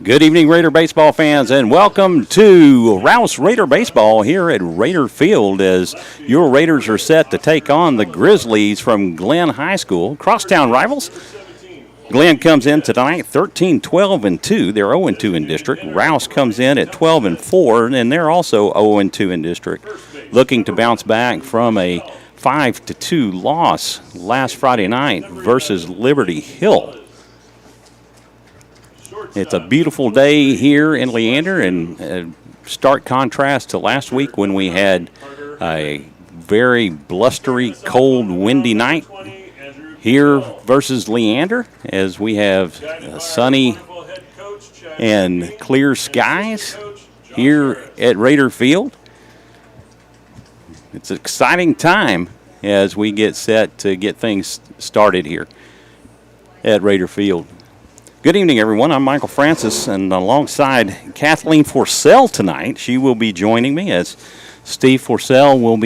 Good evening, Raider baseball fans, and welcome to Rouse Raider baseball here at Raider Field as your Raiders are set to take on the Grizzlies from Glenn High School. Crosstown rivals. Glenn comes in tonight 13-12-2. They're 0-2 in district. Rouse comes in at 12-4, and they're also 0-2 in district, looking to bounce back from a 5-2 loss last Friday night versus Liberty Hill. It's a beautiful day here in Leander, and stark contrast to last week when we had a very blustery, cold, windy night. Here versus Leander, as we have sunny and clear skies here at Raider Field. It's an exciting time as we get set to get things started here at Raider Field. Good evening, everyone. I'm Michael Francis, and alongside Kathleen Forsell tonight, she will be joining me as Steve Kithill will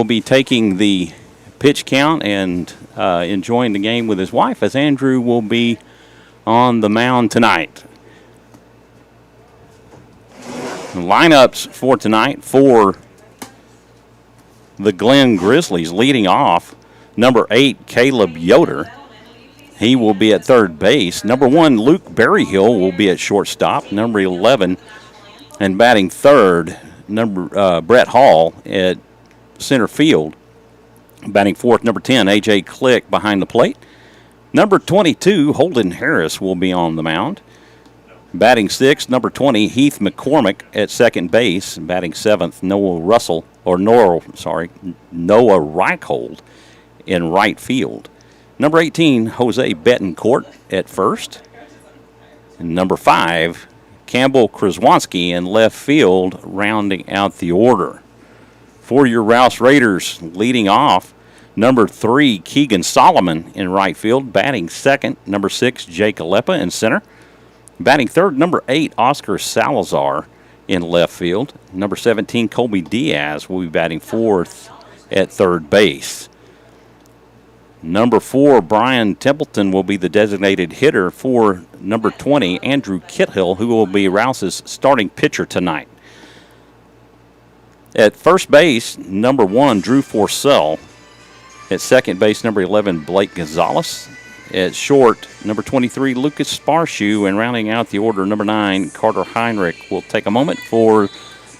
be taking the pitch count and enjoying the game with his wife, as Andrew will be on the mound tonight. The lineups for tonight for the Glenn Grizzlies, leading off, number 8, Caleb Yoder. He will be at third base. Number 1, Luke Berryhill will be at shortstop. Number 11, and batting third, Brett Hall at center field. Batting fourth, number 10, A.J. Click behind the plate. Number 22, Holden Harris will be on the mound. Batting sixth, number 20, Heath McCormick at second base. Batting seventh, Noah Reichhold in right field. Number 18, Jose Bettencourt at first. And number 5, Campbell Kraswanski in left field, rounding out the order. For your Rouse Raiders, leading off, number 3, Keegan Solomon in right field. Batting second, number 6, Jake Alepa in center. Batting third, number 8, Oscar Salazar in left field. Number 17, Colby Diaz will be batting fourth at third base. Number 4, Brian Templeton will be the designated hitter for number 20, Andrew Kithill, who will be Rouse's starting pitcher tonight. At first base, number 1, Drew Forsell. At second base, number 11, Blake Gonzalez. At short, number 23, Lucas Sparshoe. And rounding out the order, number 9, Carter Heinrich. We'll take a moment for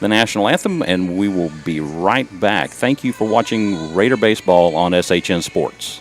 the national anthem, and we will be right back. Thank you for watching Raider Baseball on SHN Sports.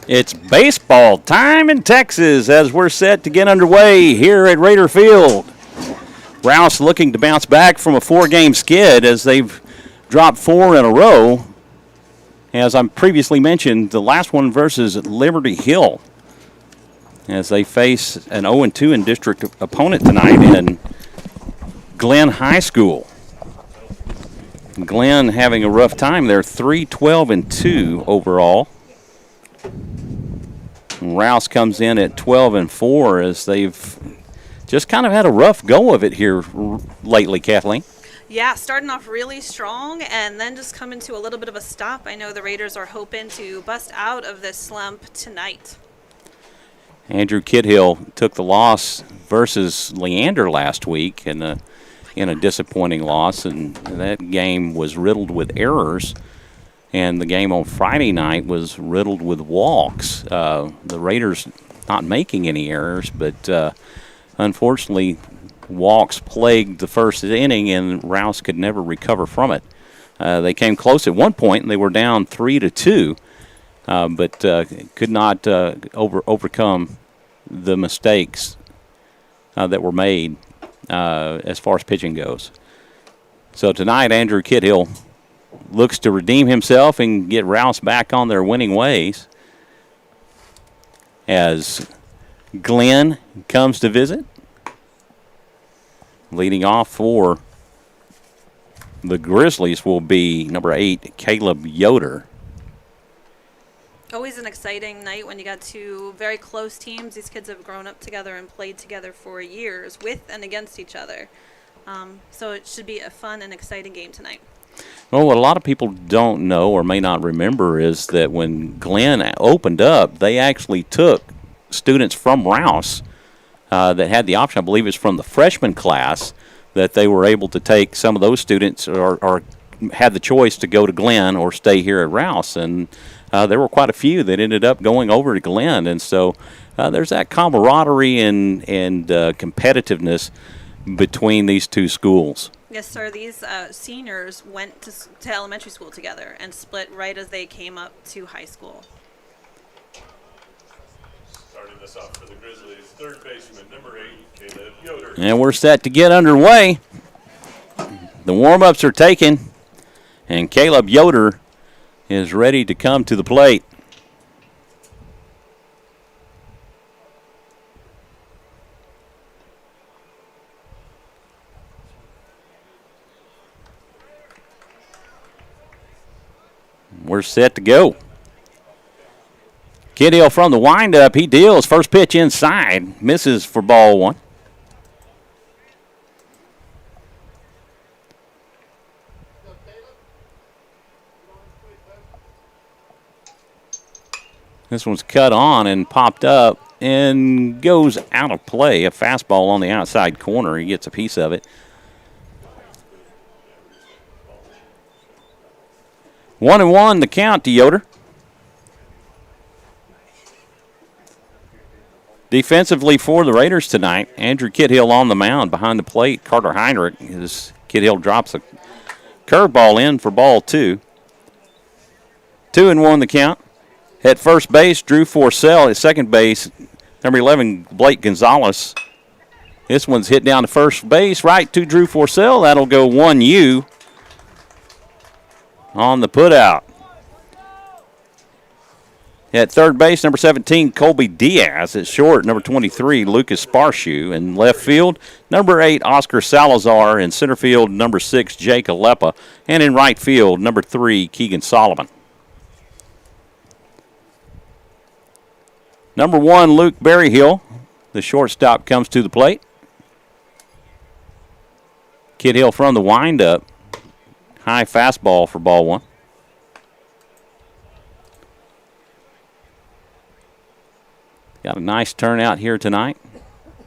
It's baseball time in Texas as we're set to get underway here at Raider Field. Rouse looking to bounce back from a 4-game skid as they've dropped 4 in a row. As I previously mentioned, the last one versus Liberty Hill as they face an 0-2 in district opponent tonight in Glenn High School. Glenn having a rough time. They're 3-12-2 overall. Rouse comes in at 12-4 as they've just kind of had a rough go of it here lately, Kathleen. Yeah, starting off really strong and then just coming to a little bit of a stop. I know the Raiders are hoping to bust out of this slump tonight. Andrew Kithill took the loss versus Leander last week in a disappointing loss, and that game was riddled with errors. And the game on Friday night was riddled with walks. The Raiders not making any errors, but unfortunately, walks plagued the first inning, and Rouse could never recover from it. They came close at one point, and they were down 3-2, but could not overcome the mistakes that were made as far as pitching goes. So tonight, Andrew Kidhill looks to redeem himself and get Rouse back on their winning ways as Glenn comes to visit. Leading off for the Grizzlies will be number 8, Caleb Yoder. Always an exciting night when you got two very close teams. These kids have grown up together and played together for years with and against each other. So it should be a fun and exciting game tonight. Well, what a lot of people don't know or may not remember is that when Glenn opened up, they actually took students from Rouse that had the option. I believe it's from the freshman class that they were able to take some of those students or had the choice to go to Glenn or stay here at Rouse. And there were quite a few that ended up going over to Glenn. And so there's that camaraderie and competitiveness between these two schools. Yes, sir. These seniors went to elementary school together and split right as they came up to high school. Starting this off for the Grizzlies, third baseman, number 8, Caleb Yoder. And we're set to get underway. The warm-ups are taken, and Caleb Yoder is ready to come to the plate. We're set to go. Kidhill from the windup. He deals. First pitch inside. Misses for ball 1. This one's cut on and popped up and goes out of play. A fastball on the outside corner. He gets a piece of it. 1-1 the count to Yoder. Defensively for the Raiders tonight, Andrew Kidhill on the mound behind the plate. Carter Heinrich, as Kidhill drops a curveball in for ball 2. 2-1 the count. At first base, Drew Forcell. At second base, number 11, Blake Gonzalez. This one's hit down to first base, right to Drew Forcell. That'll go 1U on the putout. At third base, number 17, Colby Diaz. At short, number 23, Lucas Sparshoe. In left field, number 8, Oscar Salazar. In center field, number 6, Jake Alepa. And in right field, number 3, Keegan Solomon. Number 1, Luke Berryhill. The shortstop comes to the plate. Kidhill from the windup. High fastball for ball 1. Got a nice turnout here tonight.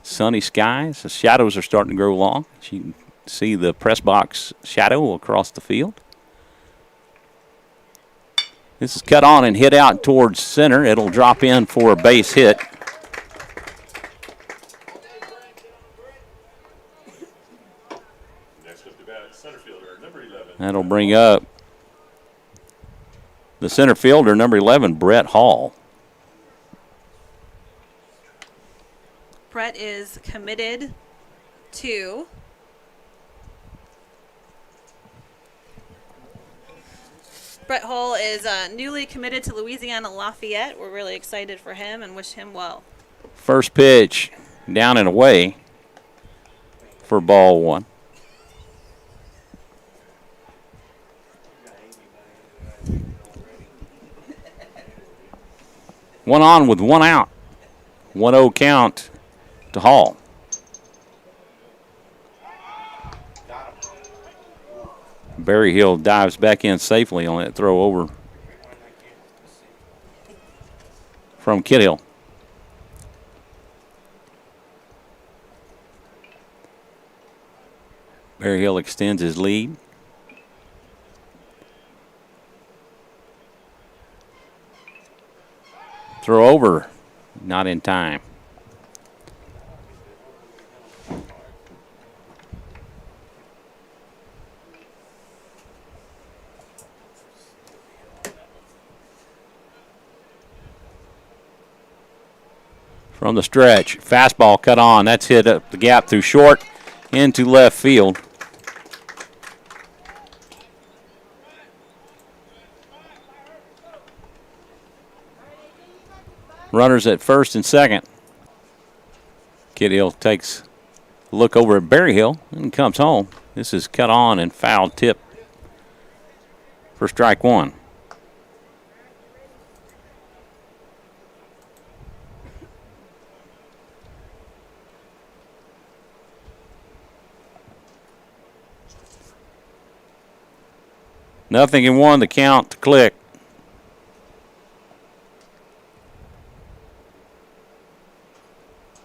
Sunny skies. The shadows are starting to grow long. You can see the press box shadow across the field. This is cut on and hit out towards center. It'll drop in for a base hit. Next up to bat, center fielder, number 11. That'll bring up the center fielder, number 11, Brett Hall. Brett is committed to Brett Hall is newly committed to Louisiana Lafayette. We're really excited for him and wish him well. First pitch down and away for ball 1. One on with one out. 1-0 count to Hall. Berryhill dives back in safely on that throw over from Kidhill. Berryhill extends his lead. Throw over, not in time. from the stretch. Fastball cut on. That's hit up the gap through short into left field. Runners at first and second. Kid Hill takes a look over at Berryhill and comes home. This is cut on and foul tip for strike one. Nothing in one, the count to Click.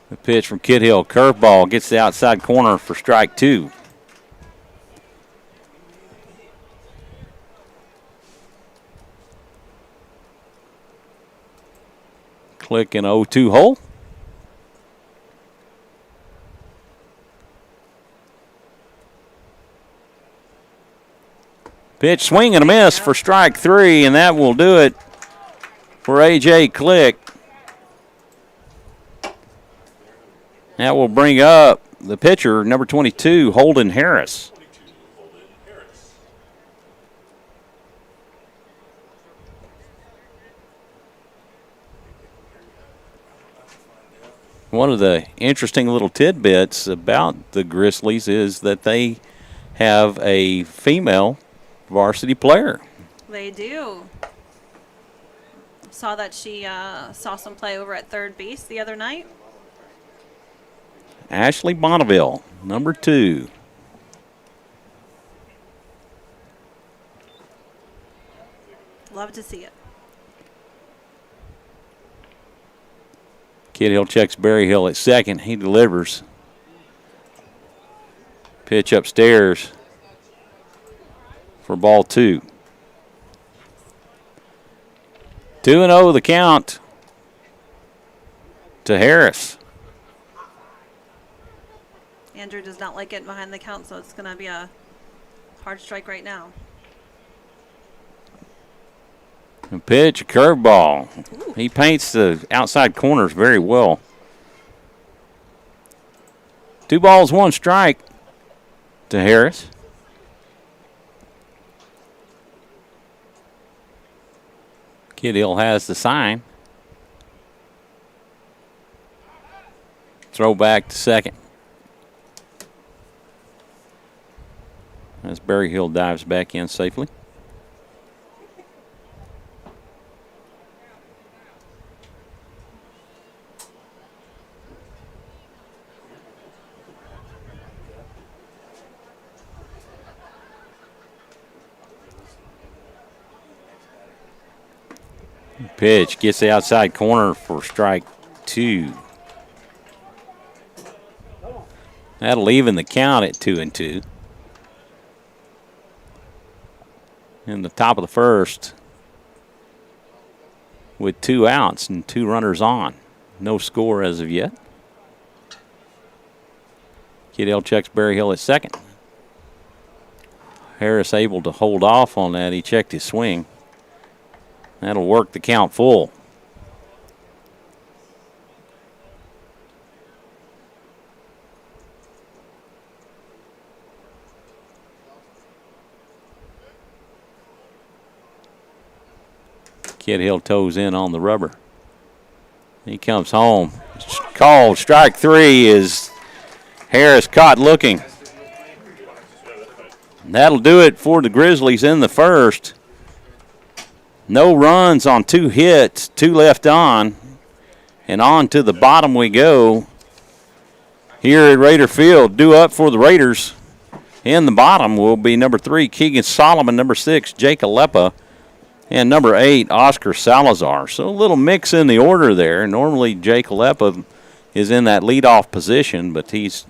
The pitch from Kid Hill, curveball, gets the outside corner for strike two. Click in 0-2 hole. Pitch, swing and a miss for strike three, and that will do it for A.J. Click. That will bring up the pitcher, number 22, Holden Harris. One of the interesting little tidbits about the Grizzlies is that they have a female varsity player. They do. Saw that she saw some play over at third base the other night. Ashley Bonneville, number 2. Love to see it. Kid Hill checks Berryhill at second. He delivers. Pitch upstairs for ball 2. 2-0 the count to Harris. Andrew does not like getting behind the count, so it's going to be a hard strike right now. A pitch, a curveball. He paints the outside corners very well. 2 balls, 1 strike to Harris. Kid Hill has the sign. Throw back to second. As Berryhill dives back in safely. Pitch gets the outside corner for strike 2. That'll even the count at 2-2. In the top of the first with 2 outs and 2 runners on. No score as of yet. Kid Hill checks Berryhill at second. Harris able to hold off on that. He checked his swing. That'll work the count full. Kid Hill toes in on the rubber. He comes home. Called strike 3 is Harris caught looking. That'll do it for the Grizzlies in the first. No runs on 2 hits, 2 left on. And on to the bottom we go here at Raider Field. Due up for the Raiders. In the bottom will be number 3, Keegan Solomon, number 6, Jake Alepa, and number 8, Oscar Salazar. So a little mix in the order there. Normally Jake Alepa is in that leadoff position, but he's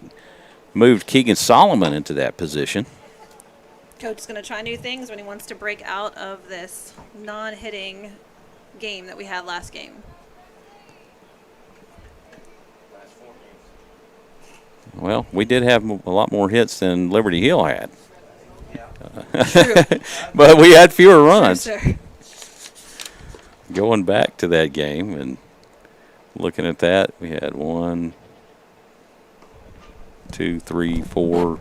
moved Keegan Solomon into that position. Coach is going to try new things when he wants to break out of this non-hitting game that we had last game. Well, we did have a lot more hits than Liberty Hill had. True. But we had fewer runs. True, sir. Going back to that game, and Looking at that, we had 1, 2, 3, 4,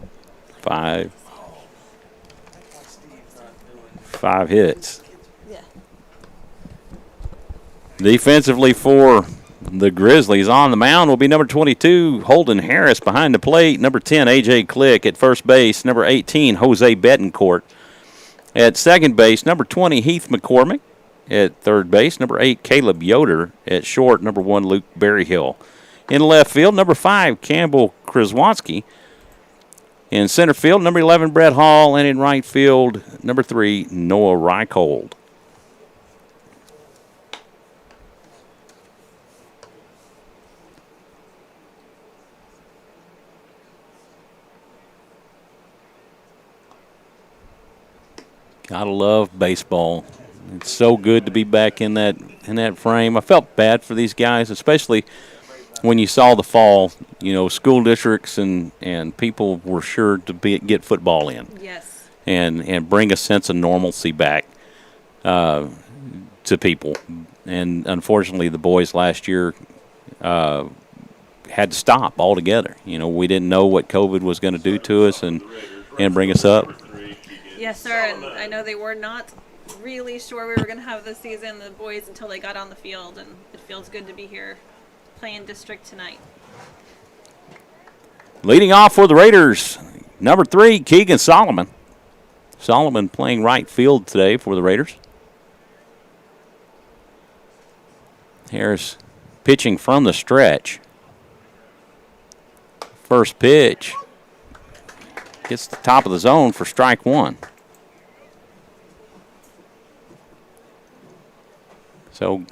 5. 5 hits. Yeah. Defensively for the Grizzlies on the mound will be number 22, Holden Harris behind the plate. Number 10, A.J. Click at first base. Number 18, Jose Bettencourt at second base. Number 20, Heath McCormick at third base. Number 8, Caleb Yoder at short. Number 1, Luke Berryhill. In left field, number 5, Campbell Kraswanski. In center field, number 11, Brett Hall. And in right field, number 3, Noah Reichold. Gotta love baseball. It's so good to be back in that frame. I felt bad for these guys, especially when you saw the fall. You know, school districts and people were sure to get football in. Yes. And bring a sense of normalcy back to people. And unfortunately, the boys last year had to stop altogether. You know, we didn't know what COVID was going to do to us and bring us up. Yes, sir. And I know they were not really sure we were going to have this season, the boys, until they got on the field. And it feels good to be here playing district tonight. Leading off for the Raiders, number 3, Keegan Solomon. Solomon playing right field today for the Raiders. Harris pitching from the stretch. First pitch. Gets the top of the zone for strike 1. So,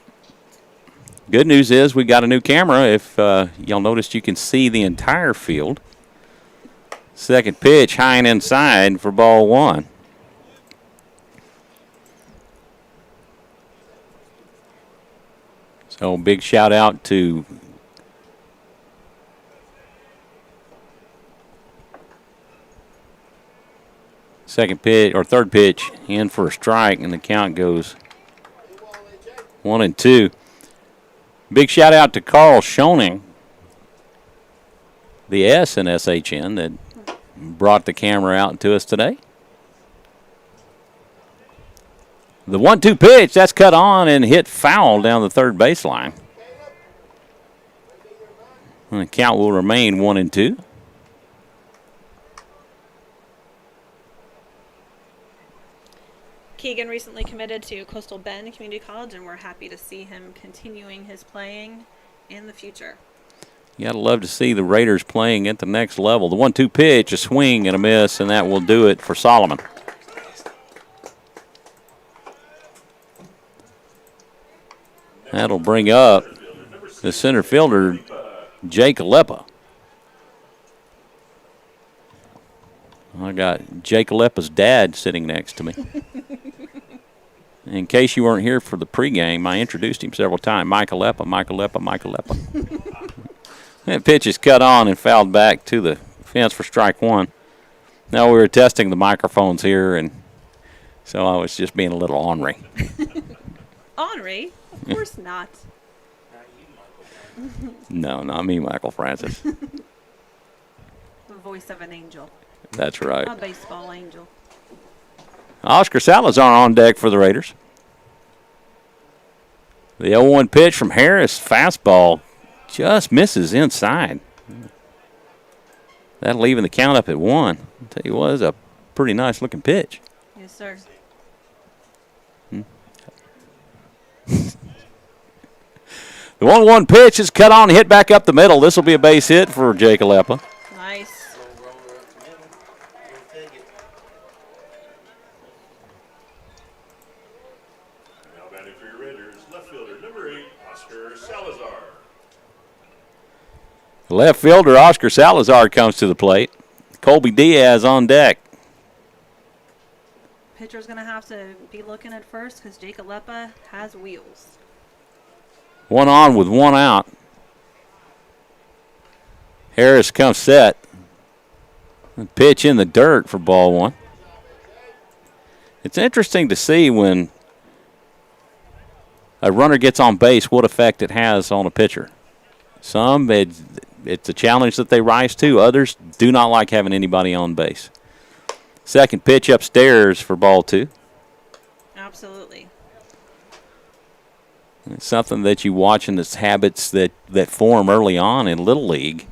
good news is we got a new camera. If y'all noticed, you can see the entire field. Second pitch, high and inside for ball 1. So, big shout out to second pitch or third pitch in for a strike, and the count goes 1-2. Big shout out to Carl Schoening, the S in SHN, that brought the camera out to us today. The 1-2 pitch, that's cut on and hit foul down the third baseline. And the count will remain 1-2. Keegan recently committed to Coastal Bend Community College, and we're happy to see him continuing his playing in the future. You got to love to see the Raiders playing at the next level. The 1-2 pitch, a swing and a miss, and that will do it for Solomon. That'll bring up the center fielder, Jake Aleppa. I got Jake Aleppa's dad sitting next to me. In case you weren't here for the pregame, I introduced him several times. Mike Aleppa, Mike Aleppa, Mike Aleppa. That pitch is cut on and fouled back to the fence for strike 1. Now we were testing the microphones here, and so I was just being a little ornery. Ornery? Of course not. No, not me, Michael Francis. The voice of an angel. That's right. A baseball angel. Oscar Salazar on deck for the Raiders. The 0-1 pitch from Harris, fastball, just misses inside. That leaving the count up at 1. I'll tell you what, it's a pretty nice looking pitch. Yes, sir. The 1-1 pitch is cut on and hit back up the middle. This will be a base hit for Jake Aleppa. Nice. Now batting for your Raiders, left fielder number 8, Oscar Salazar. Left fielder Oscar Salazar comes to the plate. Colby Diaz on deck. Pitcher's going to have to be looking at first because Jake Aleppa has wheels. 1 on with 1 out. Harris comes set. Pitch in the dirt for ball 1. It's interesting to see when a runner gets on base what effect it has on a pitcher. Some, it's a challenge that they rise to. Others do not like having anybody on base. Second pitch upstairs for ball 2. Absolutely. It's something that you watch in this habits that form early on in Little League.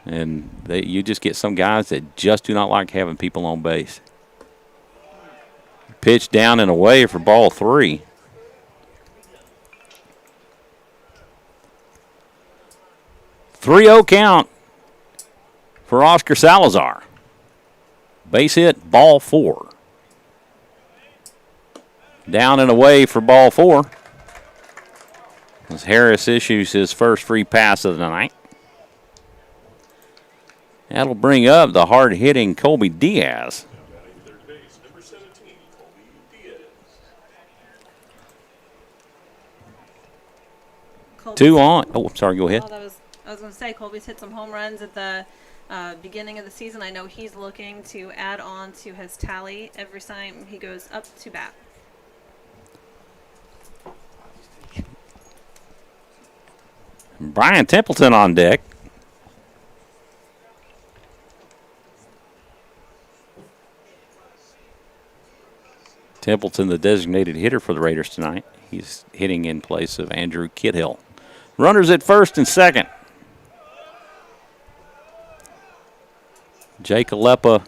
And you just get some guys that just do not like having people on base. Pitch down and away for ball 3. "3-0 count for Oscar Salazar. Base hit, ball 4. Down and away for ball 4. As Harris issues his first free pass of the night. That'll bring up the hard-hitting Colby Diaz. Batting third base, number 17, Colby Diaz. Colby's 2 on. Oh, I'm sorry. Go ahead. I was going to say, Colby's hit some home runs at the beginning of the season. I know he's looking to add on to his tally every time he goes up to bat. Brian Templeton on deck. Templeton, the designated hitter for the Raiders tonight. He's hitting in place of Andrew Kidhill. Runners at first and second. Jake Alepa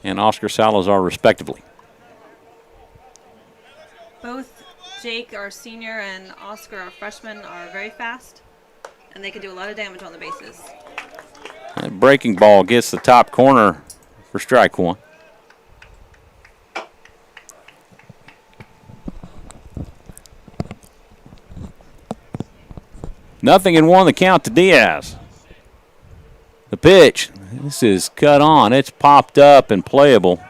and Oscar Salazar, respectively. Both Jake, our senior, and Oscar, our freshman, are very fast, and they can do a lot of damage on the bases. That breaking ball gets the top corner for strike 1. Nothing in 1 the count to Diaz. The pitch. This is cut on. It's popped up and playable.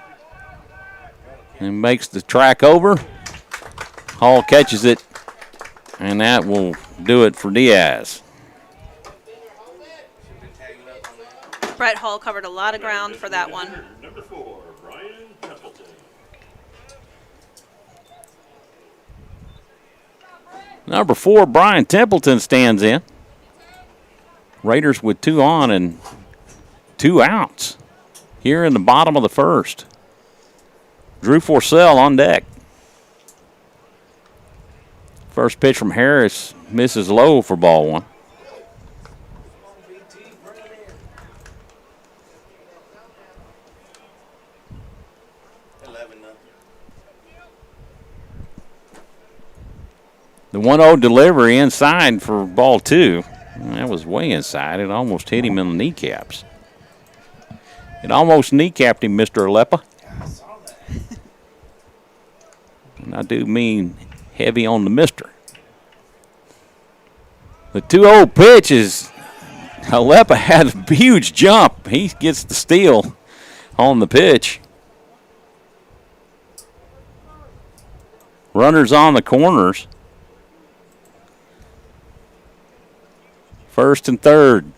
And makes the track over. Hall catches it. And that will do it for Diaz. Brett Hall covered a lot of ground for that one. Number 4, Brian Templeton. Number 4, Brian Templeton stands in. Raiders with 2 on and 2 outs here in the bottom of the first. Drew Forcell on deck. First pitch from Harris misses low for ball 1. The 1-0 delivery inside for ball 2. That was way inside. It almost hit him in the kneecaps. It almost kneecapped him, Mr. Alepa. I saw that. And I do mean heavy on the mister. The 2-0 pitch is Alepa had a huge jump. He gets the steal on the pitch. Runners on the corners. First and third.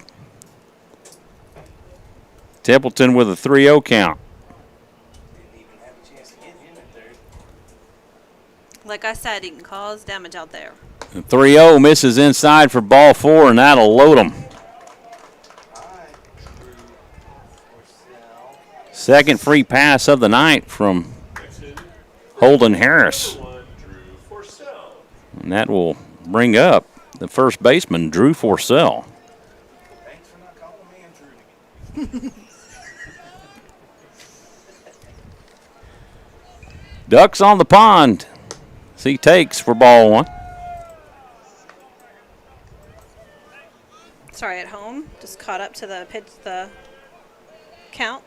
Templeton with a 3-0 count. Didn't even have a chance to get him at third. Like I said, he can cause damage out there. The 3-0 misses inside for ball 4, and that'll load him. Second free pass of the night from Holden Harris. Number 1, Drew Forcell. And that will bring up the first baseman, Drew Forcell. Thanks for not calling me Drew. Ducks on the pond. He takes for ball 1. Sorry, at home. Just caught up to the pitch, the count.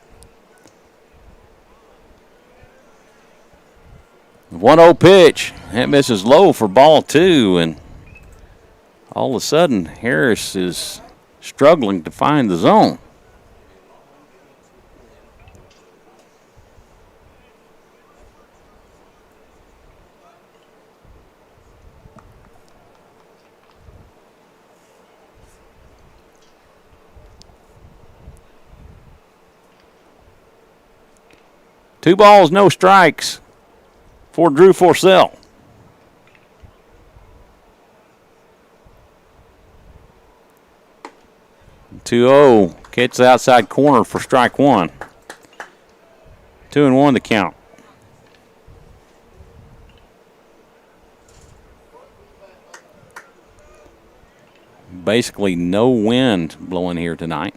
1-0 pitch. That misses low for ball 2, and all of a sudden, Harris is struggling to find the zone. Two balls, no strikes for Drew Forcell. 2-0. Gets the outside corner for strike one. 2-1 the count. Basically no wind blowing here tonight.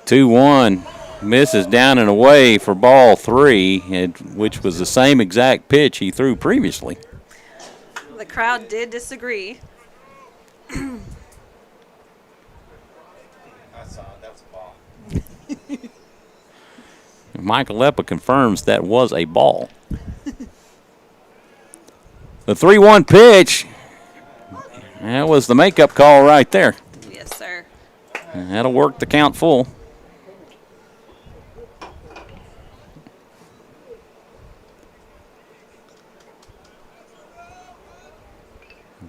2-1. Misses down and away for ball three, which was the same exact pitch he threw previously. The crowd did disagree. I saw it. That was a ball. Michael Leppa confirms that was a ball. The 3-1 pitch. That was the makeup call right there. Yes, sir. That'll work the count full.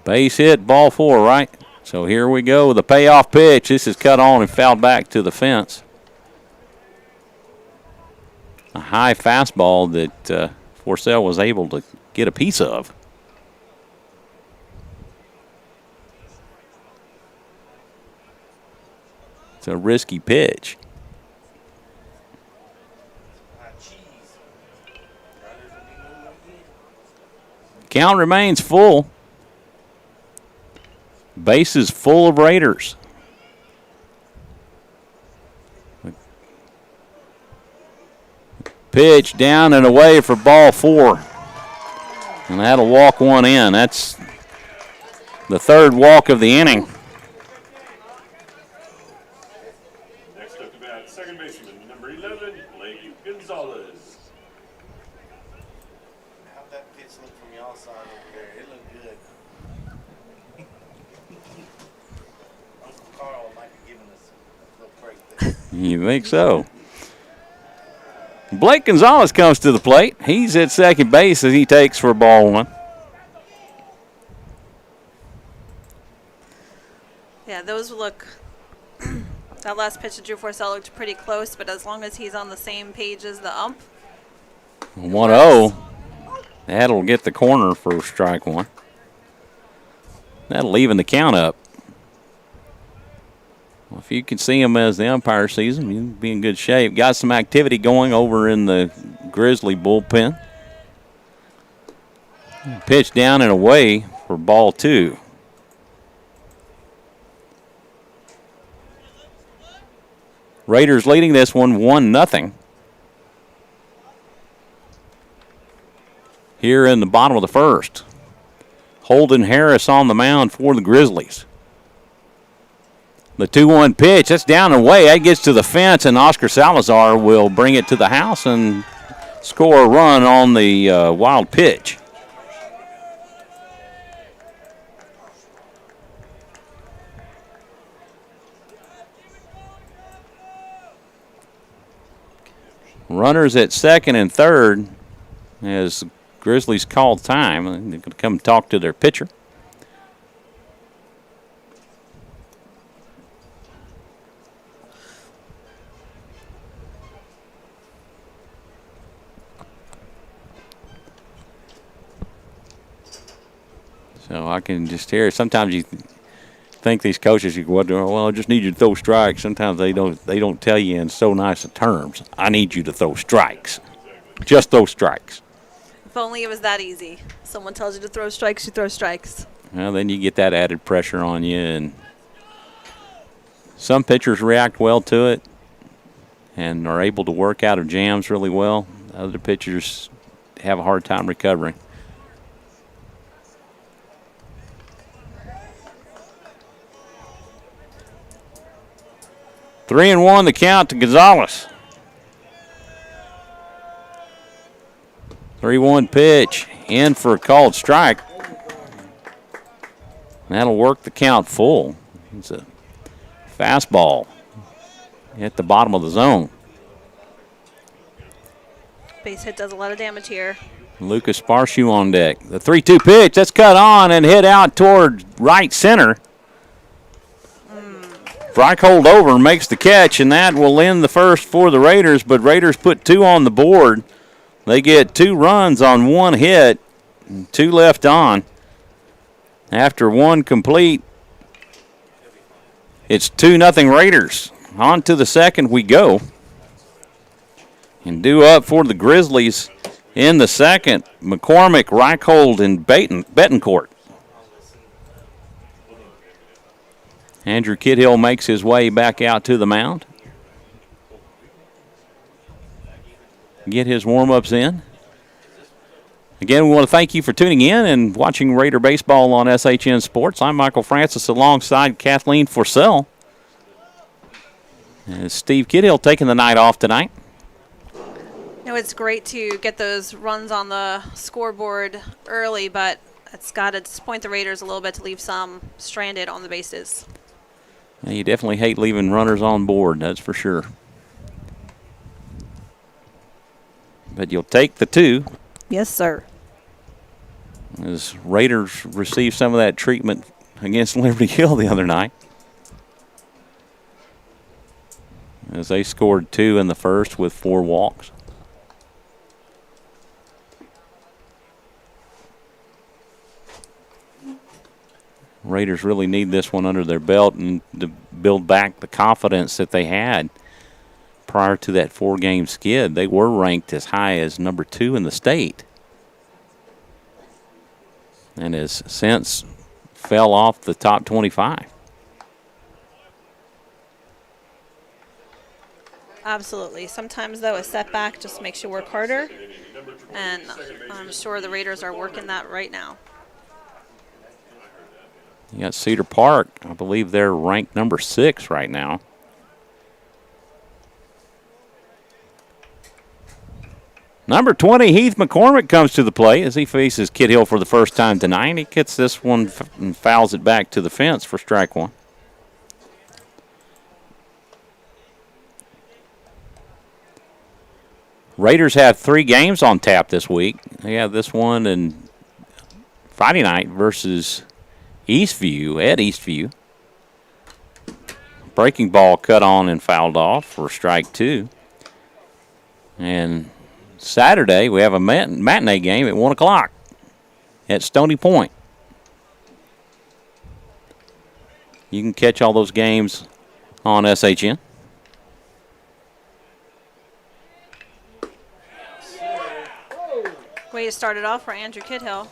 Base hit, ball four, right? So here we go. The payoff pitch. This is cut on and fouled back to the fence. A high fastball that Forsell was able to get a piece of. It's a risky pitch. Count remains full. Bases full of Raiders. Pitch down and away for ball four. And that'll walk one in. That's the third walk of the inning. Next up to bat, second baseman, number 11, Logan Gonzalez. How'd that pitch look from y'all side over there? It looked good. Uncle Carl might be giving us a little break there. You think so? Blake Gonzalez comes to the plate. He's at second base as he takes for ball one. Yeah, those look. That last pitch to Drew Forsell looked pretty close, but as long as he's on the same page as the ump. 1-0. That'll get the corner for strike one. That'll even the count up. Well, if you can see him as the umpire sees him, you'll be in good shape. Got some activity going over in the Grizzly bullpen. Pitch down and away for ball two. Raiders leading this one 1-0. Here in the bottom of the first. Holden Harris on the mound for the Grizzlies. The 2-1 pitch, that's down and away. That gets to the fence, and Oscar Salazar will bring it to the house and score a run on the wild pitch. Runners at second and third as Grizzlies call time. They're going to come talk to their pitcher. So I can just hear it. Sometimes you think these coaches, you go, well, I just need you to throw strikes. Sometimes they don't tell you in so nice of terms. I need you to throw strikes. Just throw strikes. If only it was that easy. Someone tells you to throw strikes, you throw strikes. Well, then you get that added pressure on you, and some pitchers react well to it and are able to work out of jams really well. Other pitchers have a hard time recovering. Three and one, the count to Gonzalez. 3-1 pitch, in for a called strike. That'll work the count full. It's a fastball at the bottom of the zone. Base hit does a lot of damage here. Lucas Sparshoe on deck. The 3-2 pitch, that's cut on and hit out toward right center. Freicholt over makes the catch, and that will end the first for the Raiders, but Raiders put two on the board. They get 2 runs on 1 hit, 2 left on. After 1 complete, It's 2-0 Raiders. On to the second we go. And due up for the Grizzlies in the second, McCormick, Reichhold, and Bettencourt. Andrew Kidhill makes his way back out to the mound. Get his warm-ups in. Again, we want to thank you for tuning in and watching Raider Baseball on SHN Sports. I'm Michael Francis alongside Kathleen Forsell. And Steve Kidhill taking the night off tonight. You know, it's great to get those runs on the scoreboard early, but it's got to disappoint the Raiders a little bit to leave some stranded on the bases. Yeah, you definitely hate leaving runners on board, that's for sure. But you'll take the 2. Yes, sir. As Raiders received some of that treatment against Liberty Hill the other night. As they scored 2 in the first with 4 walks. Raiders really need this one under their belt and to build back the confidence that they had prior to that 4-game skid. They were ranked as high as number 2 in the state. And has since fell off the top 25. Absolutely. Sometimes, though, a setback just makes you work harder, and I'm sure the Raiders are working that right now. You got Cedar Park. I believe they're ranked number 6 right now. Number 20, Heath McCormick, comes to the plate as he faces Kidhill for the first time tonight. He gets this one and fouls it back to the fence for strike 1. Raiders have 3 games on tap this week. They have this one and Friday night versus Eastview at Eastview. Breaking ball cut on and fouled off for strike 2. And Saturday, we have a matinee game at 1 o'clock at Stony Point. You can catch all those games on SHN. Way to start it off for Andrew Kidhill.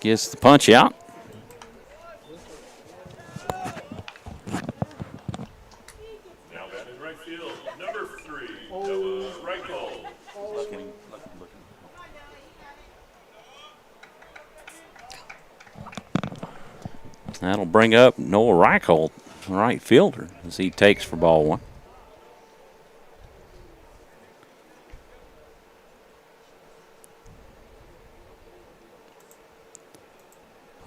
Gets the punch out. Now batting right field, number 3, Noah Reichhold. That'll bring up Noah Reichhold, right fielder, as he takes for ball 1.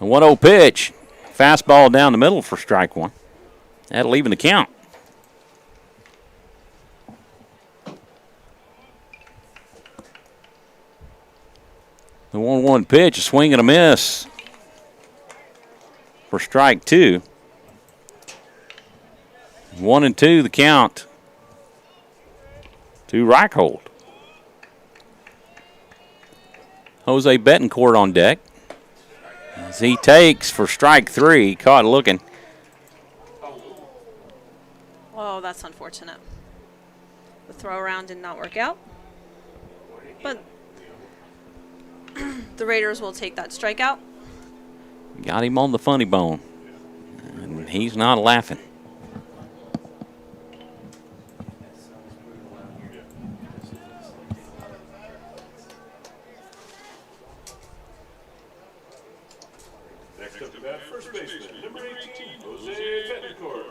A 1-0 pitch. Fastball down the middle for strike 1. That'll even the count. The 1-1 pitch, a swing and a miss for strike 2. 1-2 the count to Reichhold. Jose Bettencourt on deck. As he takes for strike 3, caught looking. Oh, that's unfortunate. The throw around did not work out. But the Raiders will take that strikeout. Got him on the funny bone. And he's not laughing. Next up to bat, first baseman, number 18, Jose Bettencourt.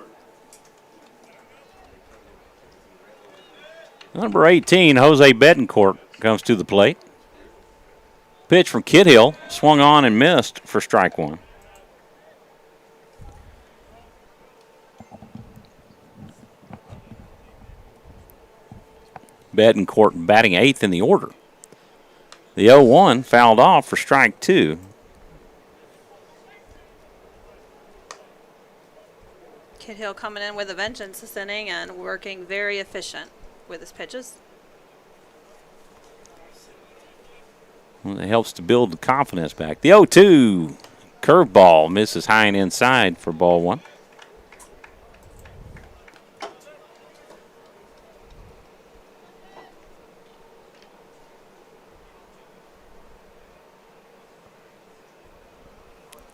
Number 18, Jose Bettencourt, comes to the plate. Pitch from Kidhill, swung on and missed for strike 1. Bettencourt batting 8th in the order. The 0-1 fouled off for strike 2. Kidhill coming in with a vengeance this inning and working very efficient with his pitches. Well, it helps to build the confidence back. The 0-2 curveball misses high and inside for ball 1.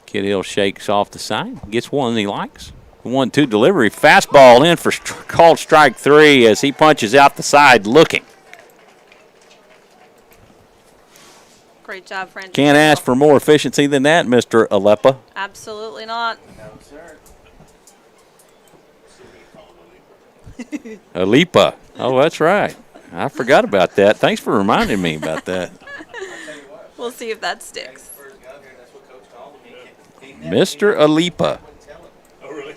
Kidhill shakes off the side, gets one he likes. 1-2 delivery, fastball in for called strike 3 as he punches out the side looking. Great job, Francis. Can't ask for more efficiency than that, Mr. Alepa. Absolutely not. No, sir. Alepa. Oh, that's right. I forgot about that. Thanks for reminding me about that. We'll see if that sticks. First got here, that's what Coach called him. He never- Mr. Alepa. wouldn't tell him. Oh, really?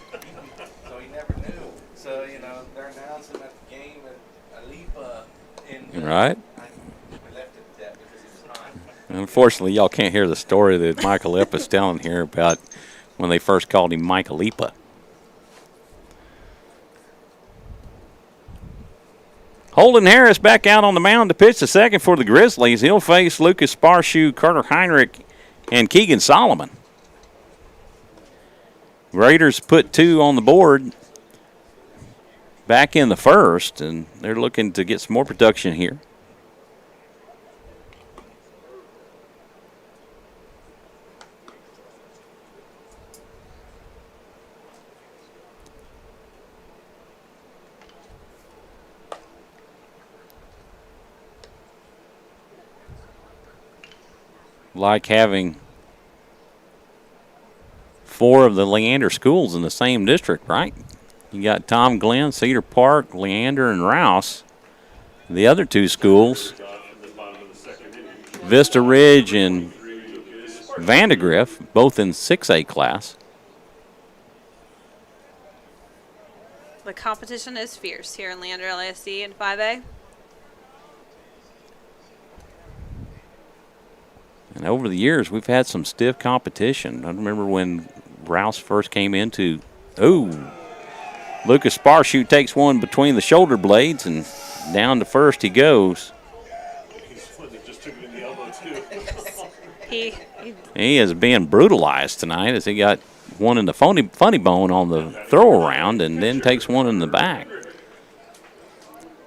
So he never knew. So, they're announcing at the game at Alipa. And, Right. we left it at that because it's not. Unfortunately, y'all can't hear the story that Michael Alepa's telling here about when they first called him Mike Alepa. Holden Harris back out on the mound to pitch the second for the Grizzlies. He'll face Lucas Sparshoe, Carter Heinrich, and Keegan Solomon. Raiders put 2 on the board back in the first, and they're looking to get some more production here. Like having 4 of the Leander schools in the same district, right? You got Tom Glen, Cedar Park, Leander, and Rouse. The other 2 schools, Vista Ridge and Vandegrift, both in 6A class. The competition is fierce here in Leander LASD in 5A. And over the years, we've had some stiff competition. I remember when Rouse first came into, Lucas Sparshoe takes one between the shoulder blades, and down to first he goes. He's the one that just took it in the elbow, too. He He is being brutalized tonight as he got one in the funny bone on the throw around and then takes one in the back.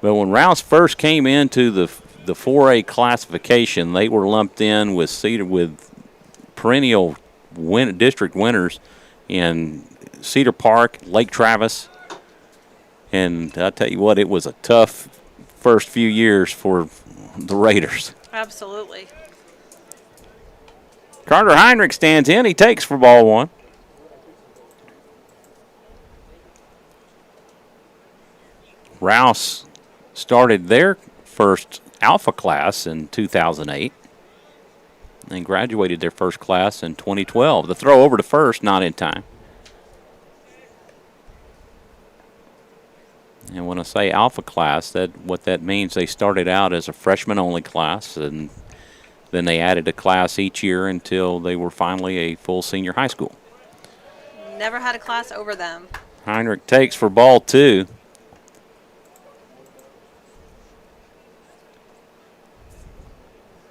But when Rouse first came into the 4A classification, they were lumped in with perennial district winners in Cedar Park, Lake Travis. And I tell you what, it was a tough first few years for the Raiders. absolutely. Carter Heinrich stands in. He takes for ball 1. Rouse started their first Alpha class in 2008 and graduated their first class in 2012. The throw over to first, not in time. And when I say Alpha class, what that means, they started out as a freshman-only class, and then they added a class each year until they were finally a full senior high school. Never had a class over them. Heinrich takes for ball 2.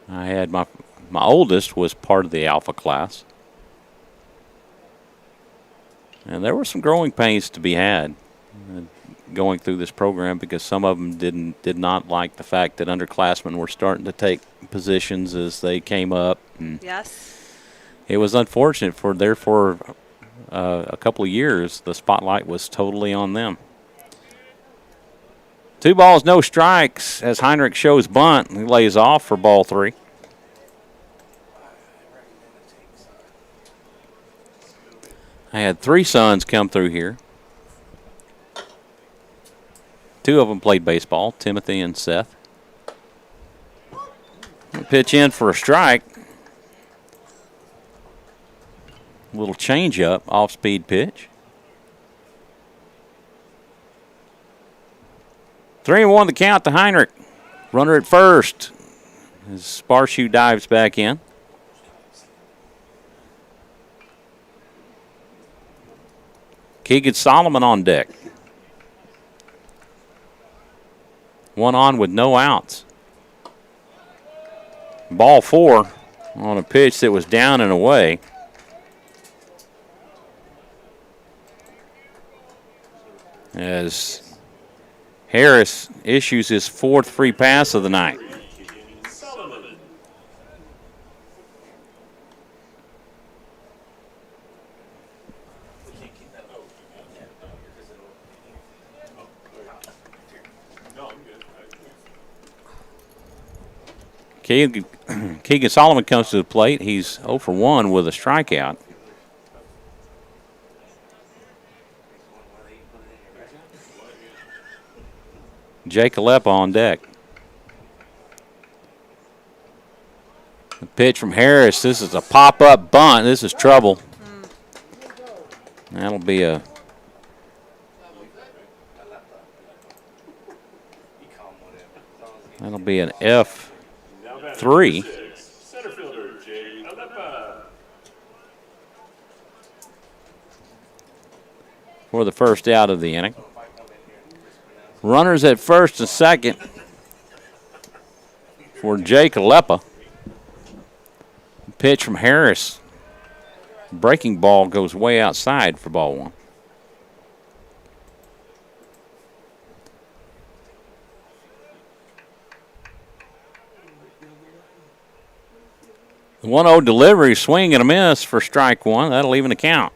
I had my oldest was part of the Alpha class. And there were some growing pains to be had going through this program because some of them did not like the fact that underclassmen were starting to take positions as they came up. And Yes. it was unfortunate for a couple of years the spotlight was totally on them. 2 balls, no strikes as Heinrich shows bunt. He lays off for ball 3. I had 3 sons come through here. 2 of them played baseball, Timothy and Seth. Pitch in for a strike. Little change-up, off-speed pitch. 3-1 the count to Heinrich. Runner at first as Sparshoe dives back in. Keegan Solomon on deck. 1 on with no outs. Ball 4 on a pitch that was down and away. As Harris issues his 4th free pass of the night. Keegan Solomon comes to the plate. He's 0 for 1 with a strikeout. Jake Alepa on deck. The pitch from Harris. This is a pop-up bunt. This is trouble. That'll be a an F3. Center fielder Jake Alepa. For the first out of the inning. Runners at first and second for Jake Alepa. Pitch from Harris. Breaking ball goes way outside for ball one. The 1-0 delivery, swing and a miss for strike one. That'll even the count.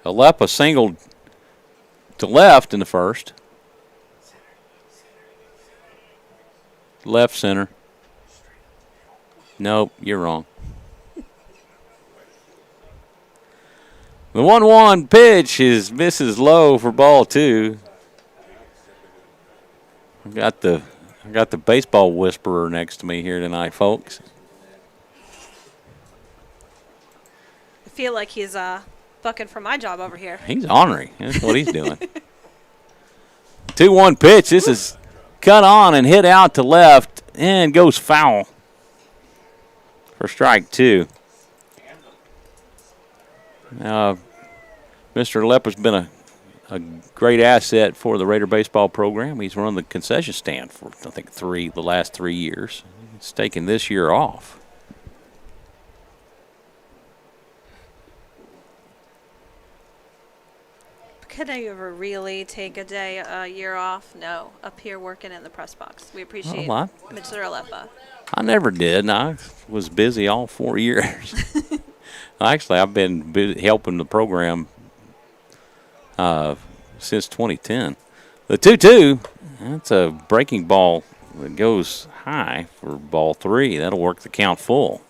Alepa singled to left in the first. Left center. Nope, you're wrong. The 1-1 pitch misses low for ball two. I got the baseball whisperer next to me here tonight, folks. I feel like he's bucking for my job over here. He's ornery. That's what he's doing. 2-1 pitch. This is cut on and hit out to left and goes foul for strike two. Mr. Alepa's been a great asset for the Raider baseball program. He's run the concession stand for, I think, the last 3 years. He's taken this year off. Could I ever really take a year off? No. Up here working in the press box. We appreciate Well, Mr. Alepa. I never did. And I was busy all 4 years. Actually, I've been helping the program since 2010. The 2-2, that's a breaking ball that goes high for ball three. That'll work the count full.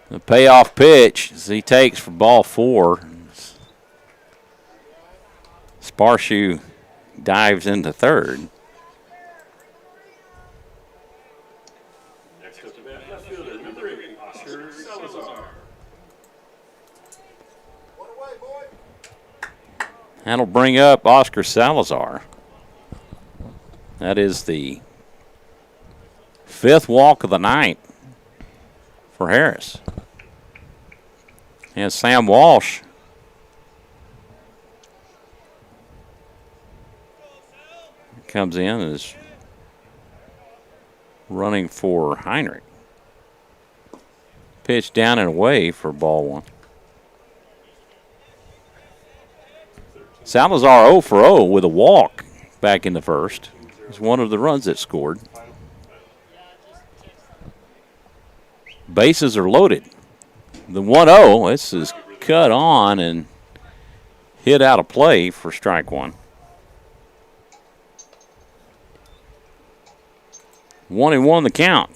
The payoff pitch as he takes for ball four. Sparshoe dives into third. Next up to bat, left fielder number 8, Oscar Salazar. That'll bring up Oscar Salazar. That is the 5th walk of the night for Harris. And Sam Walsh comes in and is running for Heinrich. Pitch down and away for ball one. Salazar 0 for 0 with a walk back in the first. It's one of the runs that scored. Bases are loaded. The 1-0, this is cut on and hit out of play for strike one. 1-1 the count.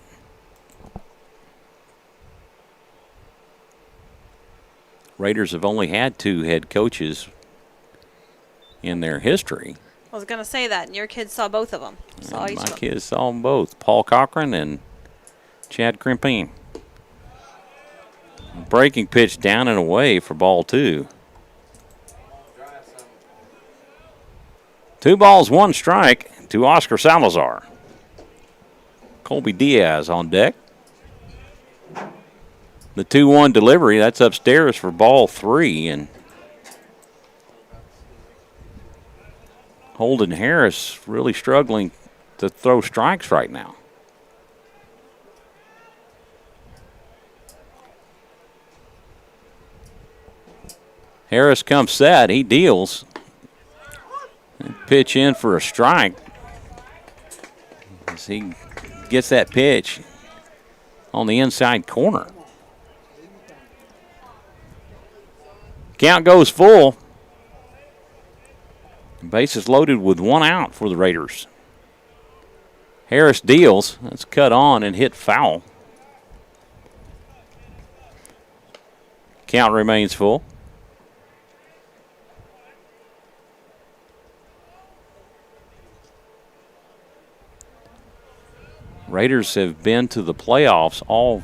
Raiders have only had 2 head coaches in their history. I was going to say that, and your kids saw both of them. My kids saw them both, Paul Cochran and Chad Crimpine. Breaking pitch down and away for ball two. 2 balls, 1 strike to Oscar Salazar. Colby Diaz on deck. The 2-1 delivery, that's upstairs for ball 3. And Holden Harris really struggling to throw strikes right now. Harris comes set. He deals. Pitch in for a strike. As he gets that pitch on the inside corner. Count goes full. Bases loaded with 1 out for the Raiders. Harris deals. That's cut on and hit foul. Count remains full. Raiders have been to the playoffs all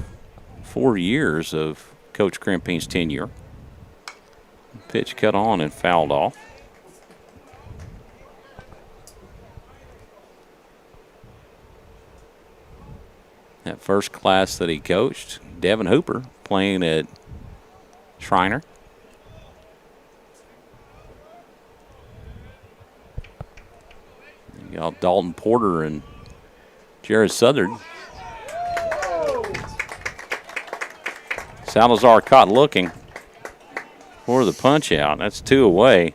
4 years of Coach Crimpine's tenure. Pitch cut on and fouled off. That first class that he coached, Devin Hooper, playing at Shriner. You got Dalton Porter and Jared Southard. Salazar caught looking for the punch out. That's 2 away.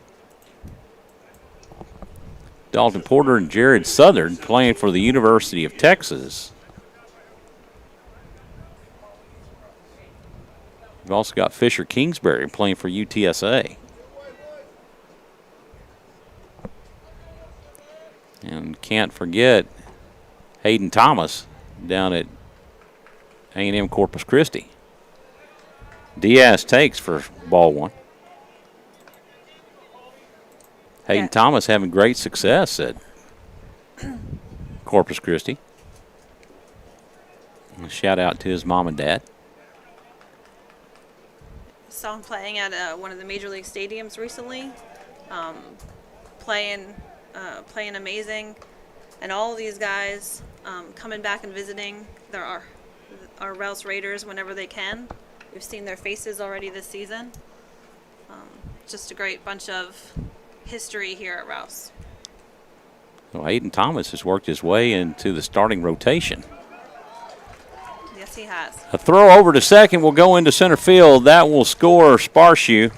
Dalton Porter and Jared Southard playing for the University of Texas. We've also got Fisher Kingsbury playing for UTSA. And can't forget Hayden Thomas down at A&M Corpus Christi. Diaz takes for ball 1. Hayden Thomas having great success at Corpus Christi. A shout out to his mom and dad. Saw him playing at one of the major league stadiums recently, playing amazing, and all of these guys coming back and visiting our Rouse Raiders whenever they can. We've seen their faces already this season. Just a great bunch of history here at Rouse. Well, Hayden Thomas has worked his way into the starting rotation. Yes, he has. A throw over to second will go into center field. That will score Sparshoe.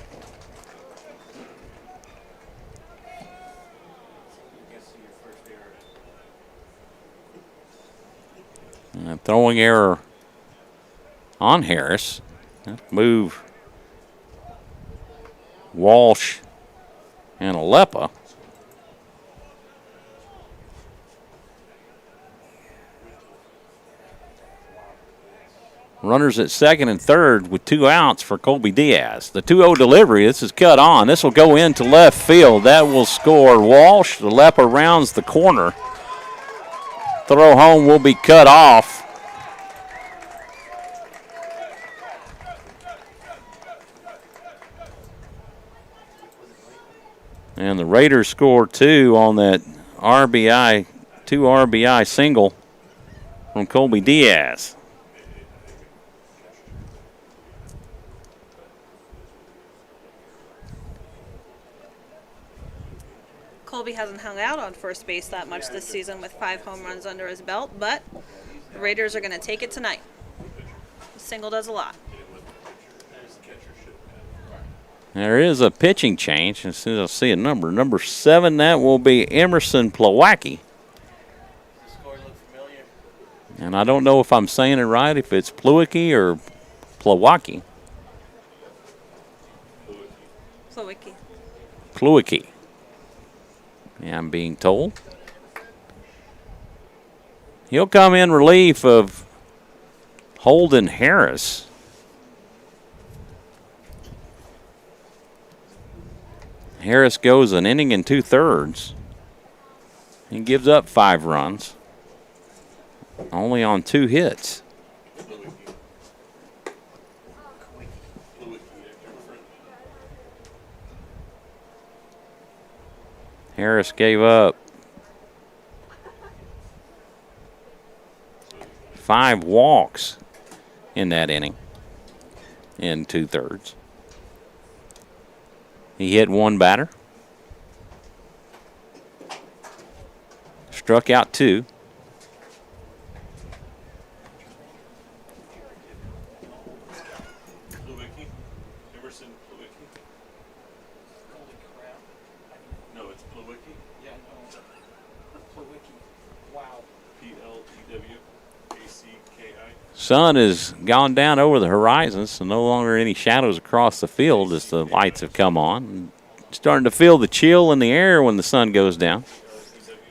Throwing error on Harris. Move Walsh and Alepa. Runners at second and third with 2 outs for Colby Diaz. The 2-0 delivery, this is cut on. This will go into left field. That will score Walsh. Alepa rounds the corner. Throw home will be cut off. And the Raiders score 2 on that RBI, 2 RBI single from Colby Diaz. Colby hasn't hung out on first base that much this season with 5 home runs under his belt, but the Raiders are going to take it tonight. A single does a lot. There is a pitching change. As soon as I see a number 7, that will be Emerson Plawacki. And I don't know if I'm saying it right, if it's Plawacki or Plawacki. Plawacki. Yeah, I'm being told. He'll come in relief of Holden Harris. Harris goes an inning and 2/3. He gives up 5 runs, only on 2 hits. Harris gave up 5 walks in that inning in 2/3. He hit 1 batter. Struck out 2. Plawacki. Emerson Plawacki. Holy crap. No, it's Plawacki. Yeah, no. Plawacki. Wow. Plewacki. Sun has gone down over the horizon, so no longer any shadows across the field as the lights have come on. Starting to feel the chill in the air when the sun goes down.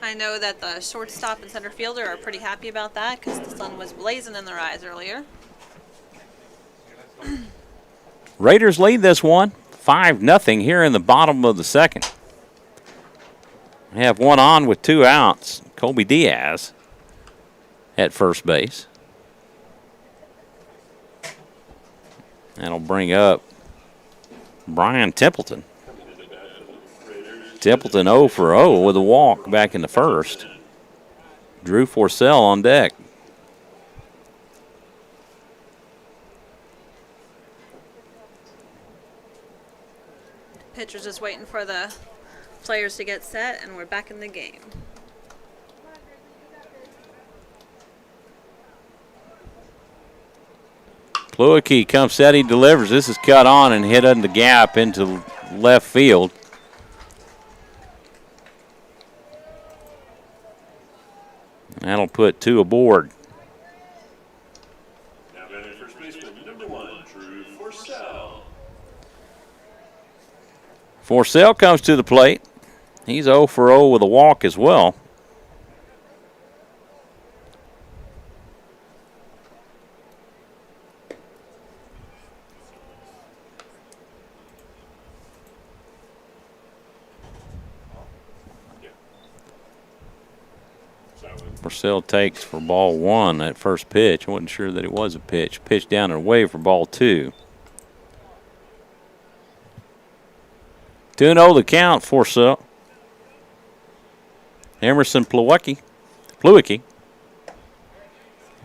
I know that the shortstop and center fielder are pretty happy about that because the sun was blazing in their eyes earlier. Raiders lead this one 5-0 here in the bottom of the second. We have one on with 2 outs. Colby Diaz at first base. That'll bring up Brian Templeton. Templeton 0 for 0 with a walk back in the first. Drew Forcell on deck. Pitcher's just waiting for the players to get set, and we're back in the game. Pluicky comes set, he delivers. This is cut on and hit in the gap into left field. That'll put 2 aboard. Now batting first baseman, number 1, Drew Forcell. Forcell comes to the plate. He's 0 for 0 with a walk as well. Forcell takes for ball 1 at first pitch. I wasn't sure that it was a pitch. Pitch down and away for ball 2. 2-0 the count, Forcell. Emerson Pluicky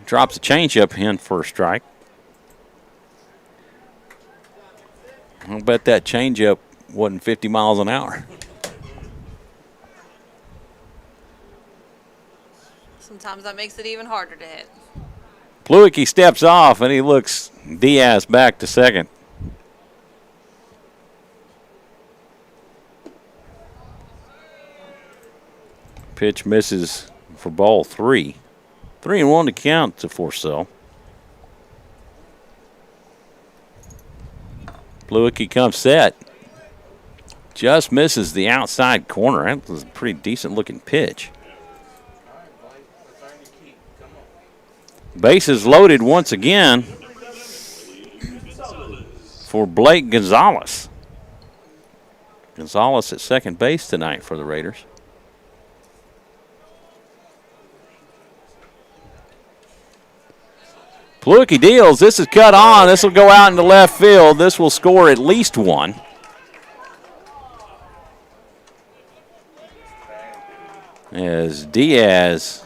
drops a changeup in for a strike. I'll bet that changeup wasn't 50 miles an hour. Sometimes that makes it even harder to hit. Pluicky steps off and he looks Diaz back to second. Pitch misses for ball 3. 3-1 to count to Forcell. Pluicky comes set. Just misses the outside corner. That was a pretty decent looking pitch. Bases loaded once again for Blake Gonzalez. Gonzalez at second base tonight for the Raiders. Pluicky deals. This is cut on. This will go out into left field. This will score at least 1. As Diaz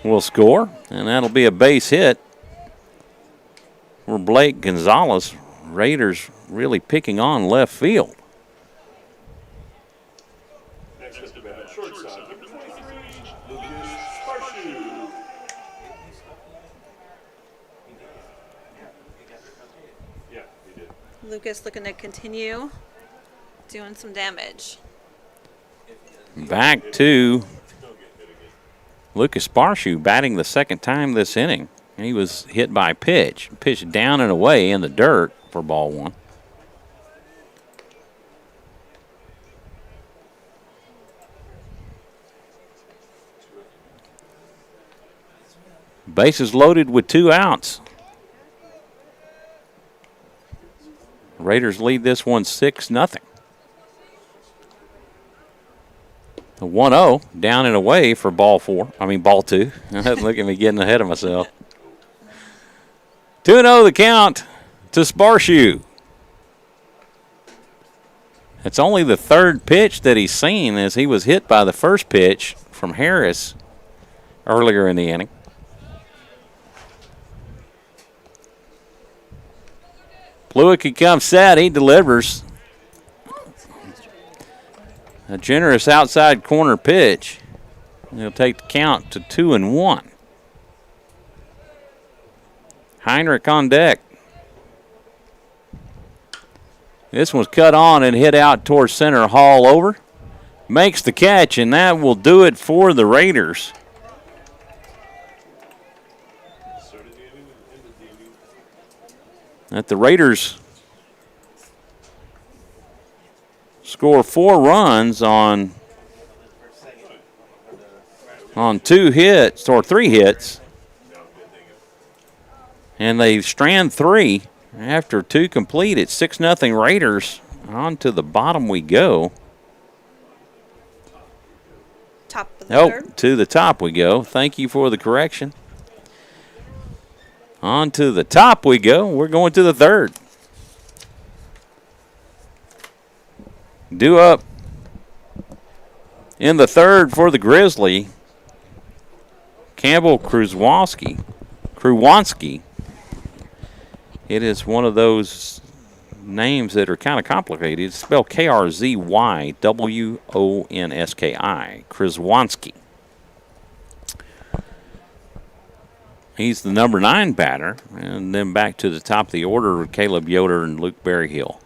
will score, and that'll be a base hit for Blake Gonzalez. Raiders really picking on left field. Next up to bat, shortstop, number 23, Lucas Sparshu. Yeah, he did. Lucas looking to continue doing some damage. Back to Lucas Sparshu batting the second time this inning. He was hit by a pitch. Pitched down and away in the dirt for ball 1. Bases loaded with 2 outs. Raiders lead this one 6-0. The 1-0 down and away for ball 2. Look at me getting ahead of myself. 2-0 the count to Sparshu. It's only the 3rd pitch that he's seen as he was hit by the first pitch from Harris earlier in the inning. Pluicky comes set. He delivers. A generous outside corner pitch. He'll take the count to 2-1. Heinrich on deck. This one's cut on and hit out towards center. Hall over. Makes the catch, and that will do it for the Raiders. that the Raiders score 4 runs on 2 hits or 3 hits, and they strand 3 after 2 complete. It's 6-0 Raiders. On to the bottom we go. Top of the third. To the top we go. Thank you for the correction. On to the top we go. We're going to the third. Due up in the third for the Grizzly, Campbell Kruwanski. It is one of those names that are kind of complicated. It's spelled Krzywonski. Kruwanski. He's the number 9 batter. And then back to the top of the order, Caleb Yoder and Luke Berryhill.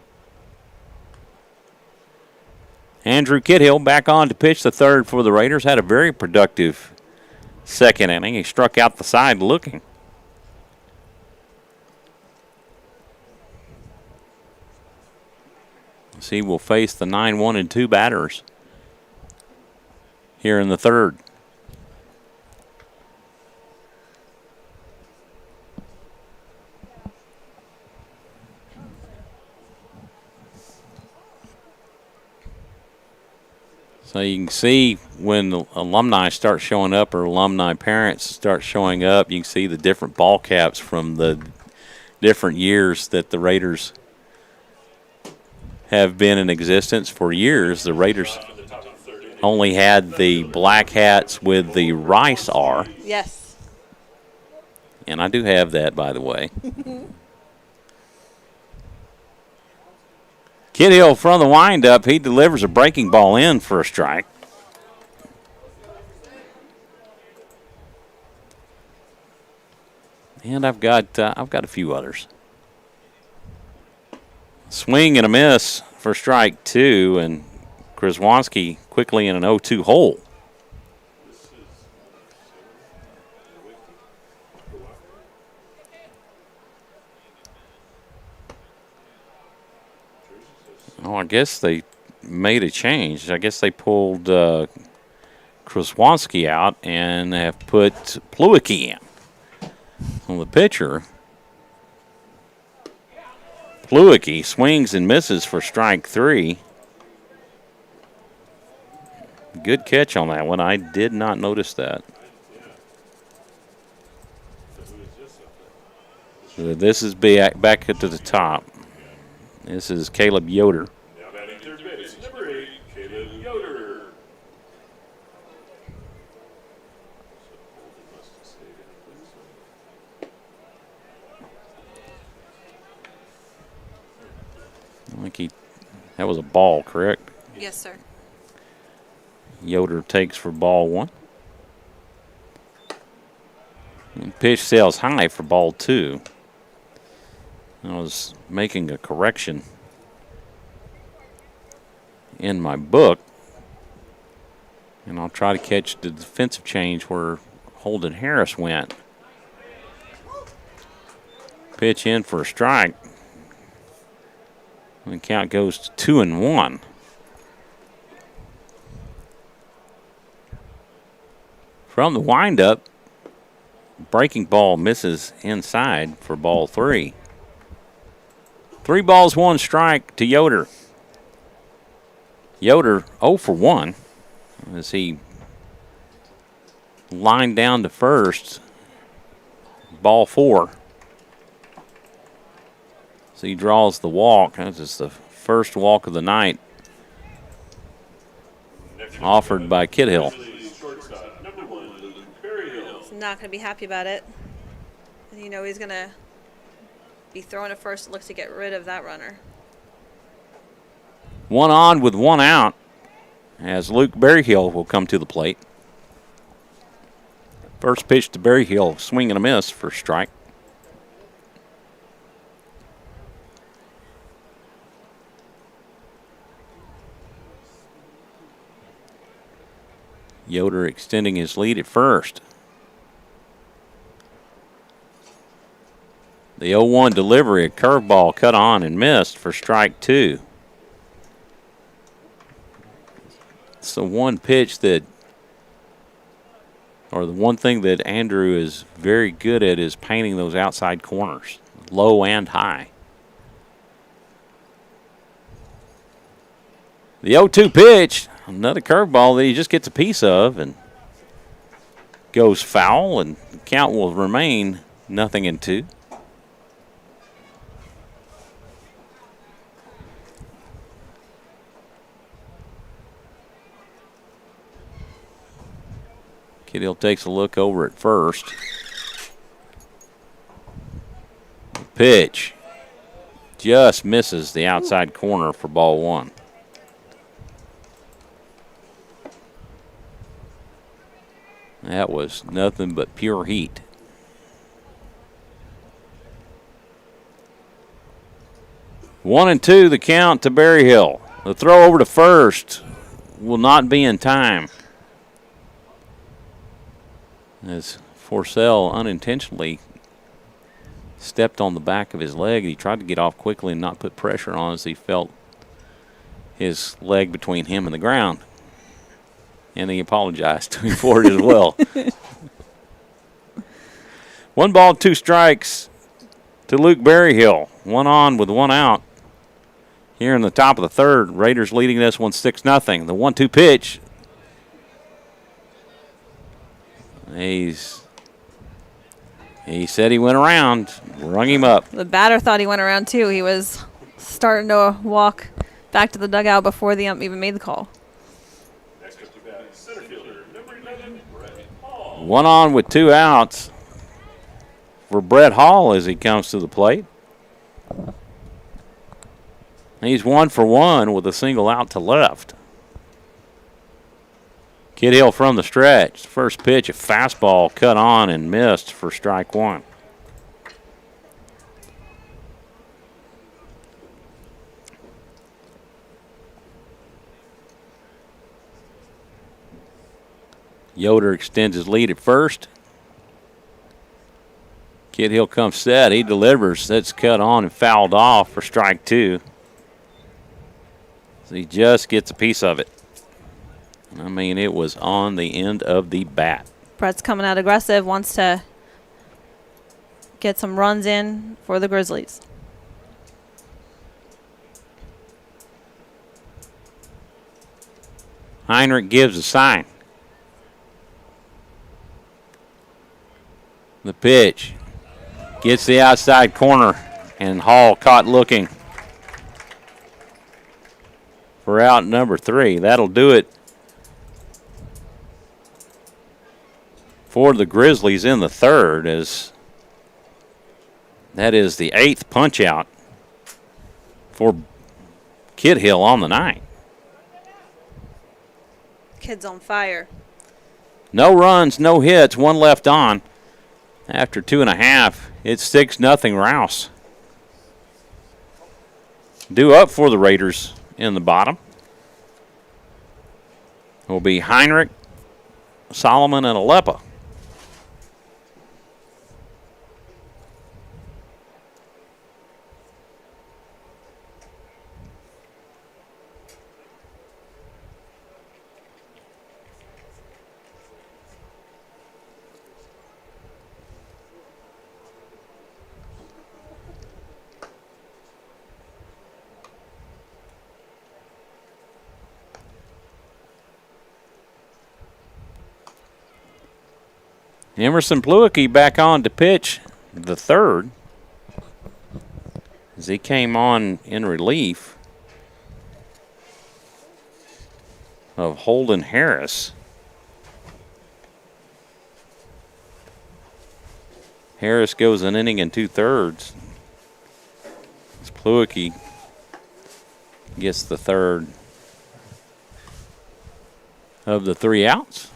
Andrew Kidhill back on to pitch the third for the Raiders. Had a very productive second inning. He struck out the side looking. He will face the 9-1 and 2 batters here in the third. So you can see when the alumni start showing up or alumni parents start showing up, you can see the different ball caps from the different years that the Raiders have been in existence. For years, the Raiders only had the black hats with the Rice R. Yes. And I do have that, by the way. Kidhill from the windup. He delivers a breaking ball in for a strike. And I've got a few others. Swing and a miss for strike 2, and Krzywonski quickly in an 0-2 hole. Oh, I guess they made a change. I guess they pulled Krzywonski out and have put Pluicki in on the pitcher. Pluicki swings and misses for strike 3. Good catch on that one. I did not notice that. So this is back to the top. This is Caleb Yoder. Now batting third base, number 8, Caleb Yoder. I think that was a ball, correct? Yes, sir. Yoder takes for ball 1. And pitch sails high for ball 2. I was making a correction in my book, and I'll try to catch the defensive change where Holden Harris went. Pitch in for a strike. The count goes to 2-1. From the windup, breaking ball misses inside for ball 3. 3 balls, 1 strike to Yoder. Yoder 0 for 1 as he lined down to first. Ball 4. So he draws the walk. That's just the first walk of the night offered by Kidhill. He's not going to be happy about it. You know he's going to be throwing a first look to get rid of that runner. 1 on with 1 out as Luke Berryhill will come to the plate. First pitch to Berryhill, swing and a miss for strike. Yoder extending his lead at first. The 0-1 delivery, a curveball cut on and missed for strike 2. It's the one pitch that, or the one thing that Andrew is very good at is painting those outside corners, low and high. The 0-2 pitch, another curveball that he just gets a piece of and goes foul, and the count will remain 0-2. Kidhill takes a look over at first. The pitch just misses the outside corner for ball 1. That was nothing but pure heat. One and two, the count to Berryhill. The throw over to first will not be in time, as Forsell unintentionally stepped on the back of his leg. He tried to get off quickly and not put pressure on as he felt his leg between him and the ground. And he apologized to him for it as well. 1 ball, 2 strikes to Luke Berryhill. 1 on with 1 out. Here in the top of the third, Raiders leading this one 6-0. The 1-2 pitch. He said he went around, rung him up. The batter thought he went around too. He was starting to walk back to the dugout before the ump even made the call. Next up to bat, center fielder, number 11, Brett Hall. 1 on with 2 outs for Brett Hall as he comes to the plate. He's 1 for 1 with a single out to left. Kidhill from the stretch. First pitch, a fastball cut on and missed for strike 1. Yoder extends his lead at first. Kidhill comes set. He delivers. That's cut on and fouled off for strike 2. So he just gets a piece of it. I mean, it was on the end of the bat. Brett's coming out aggressive, wants to get some runs in for the Grizzlies. Heinrich gives a sign. The pitch gets the outside corner, and Hall caught looking for out number 3. That'll do it for the Grizzlies in the third, as that is the 8th punch out for Kidhill on the night. Kid's on fire. No runs, no hits, 1 left on. After 2.5, it's 6-0 Rouse. Due up for the Raiders in the bottom will be Heinrich, Solomon, and Alepa. Emerson Pluicky back on to pitch the third, as he came on in relief of Holden Harris. Harris goes an inning and 2/3. As Pluicky gets the third of the 3 outs,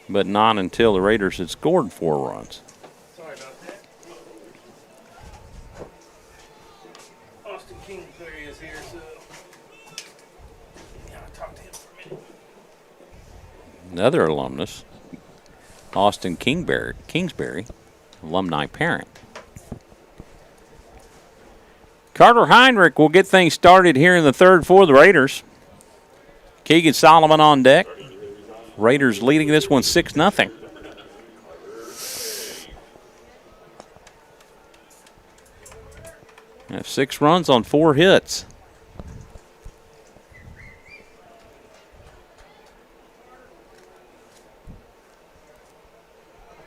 but not until the Raiders had scored 4 runs. Sorry about that. Austin Kingsbury is here, so yeah, I'll talk to him for a minute. Another alumnus, Austin Kingsbury, alumni parent. Carter Heinrich will get things started here in the third for the Raiders. Keegan Solomon on deck. Raiders leading this one 6-0. Have 6 runs on 4 hits.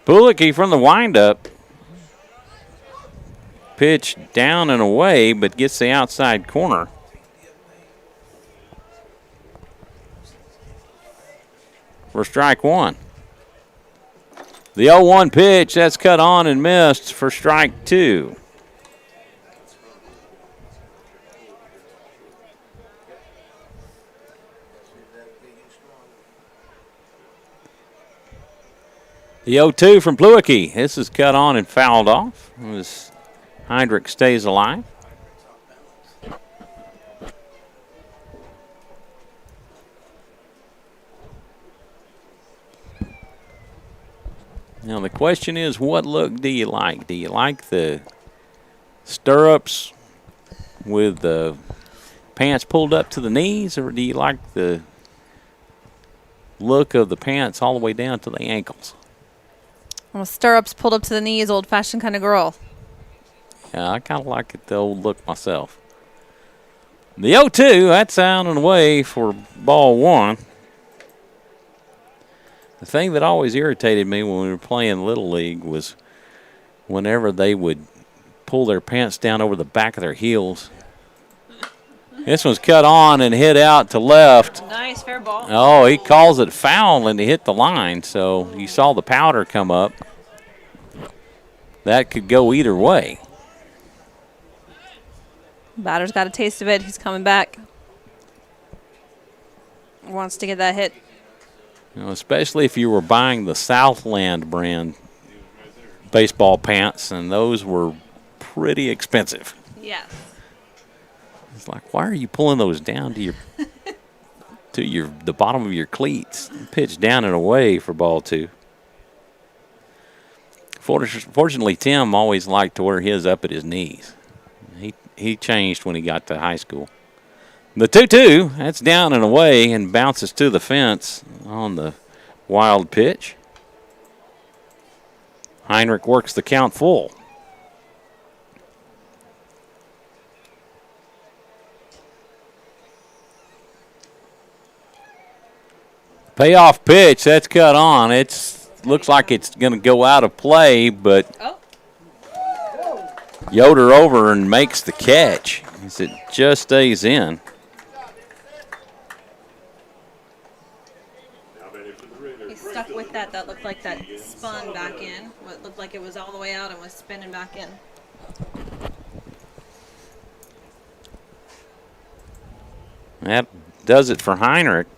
Pulicki from the windup. Pitch down and away, but gets the outside corner. For strike 1. The 0-1 pitch, that's cut on and missed for strike 2. The 0-2 from Pluicky. This is cut on and fouled off as Heinrich stays alive. Now the question is, what look do you like? Do you like the stirrups with the pants pulled up to the knees, or do you like the look of the pants all the way down to the ankles? Well, stirrups pulled up to the knees, old-fashioned kind of girl. Yeah, I kind of like it, the old look myself. The 0-2, that's out and away for ball 1. The thing that always irritated me when we were playing Little League was whenever they would pull their pants down over the back of their heels. This one's cut on and hit out to left. Nice, fair ball. Oh, he calls it foul and he hit the line, so you saw the powder come up. That could go either way. Batter's got a taste of it. He's coming back. Wants to get that hit. You know, especially if you were buying the Southland brand baseball pants, and those were pretty expensive. Yes. It's like, why are you pulling those down to the bottom of your cleats? Pitch down and away for ball 2. Fortunately, Tim always liked to wear his up at his knees. He changed when he got to high school. The 2-2, that's down and away and bounces to the fence on the wild pitch. Heinrich works the count full. Payoff pitch, that's cut on. Looks like it's going to go out of play, but Yoder over and makes the catch as it just stays in. He stuck with that. That looked like that spun back in. What looked like it was all the way out and was spinning back in. That does it for Heinrich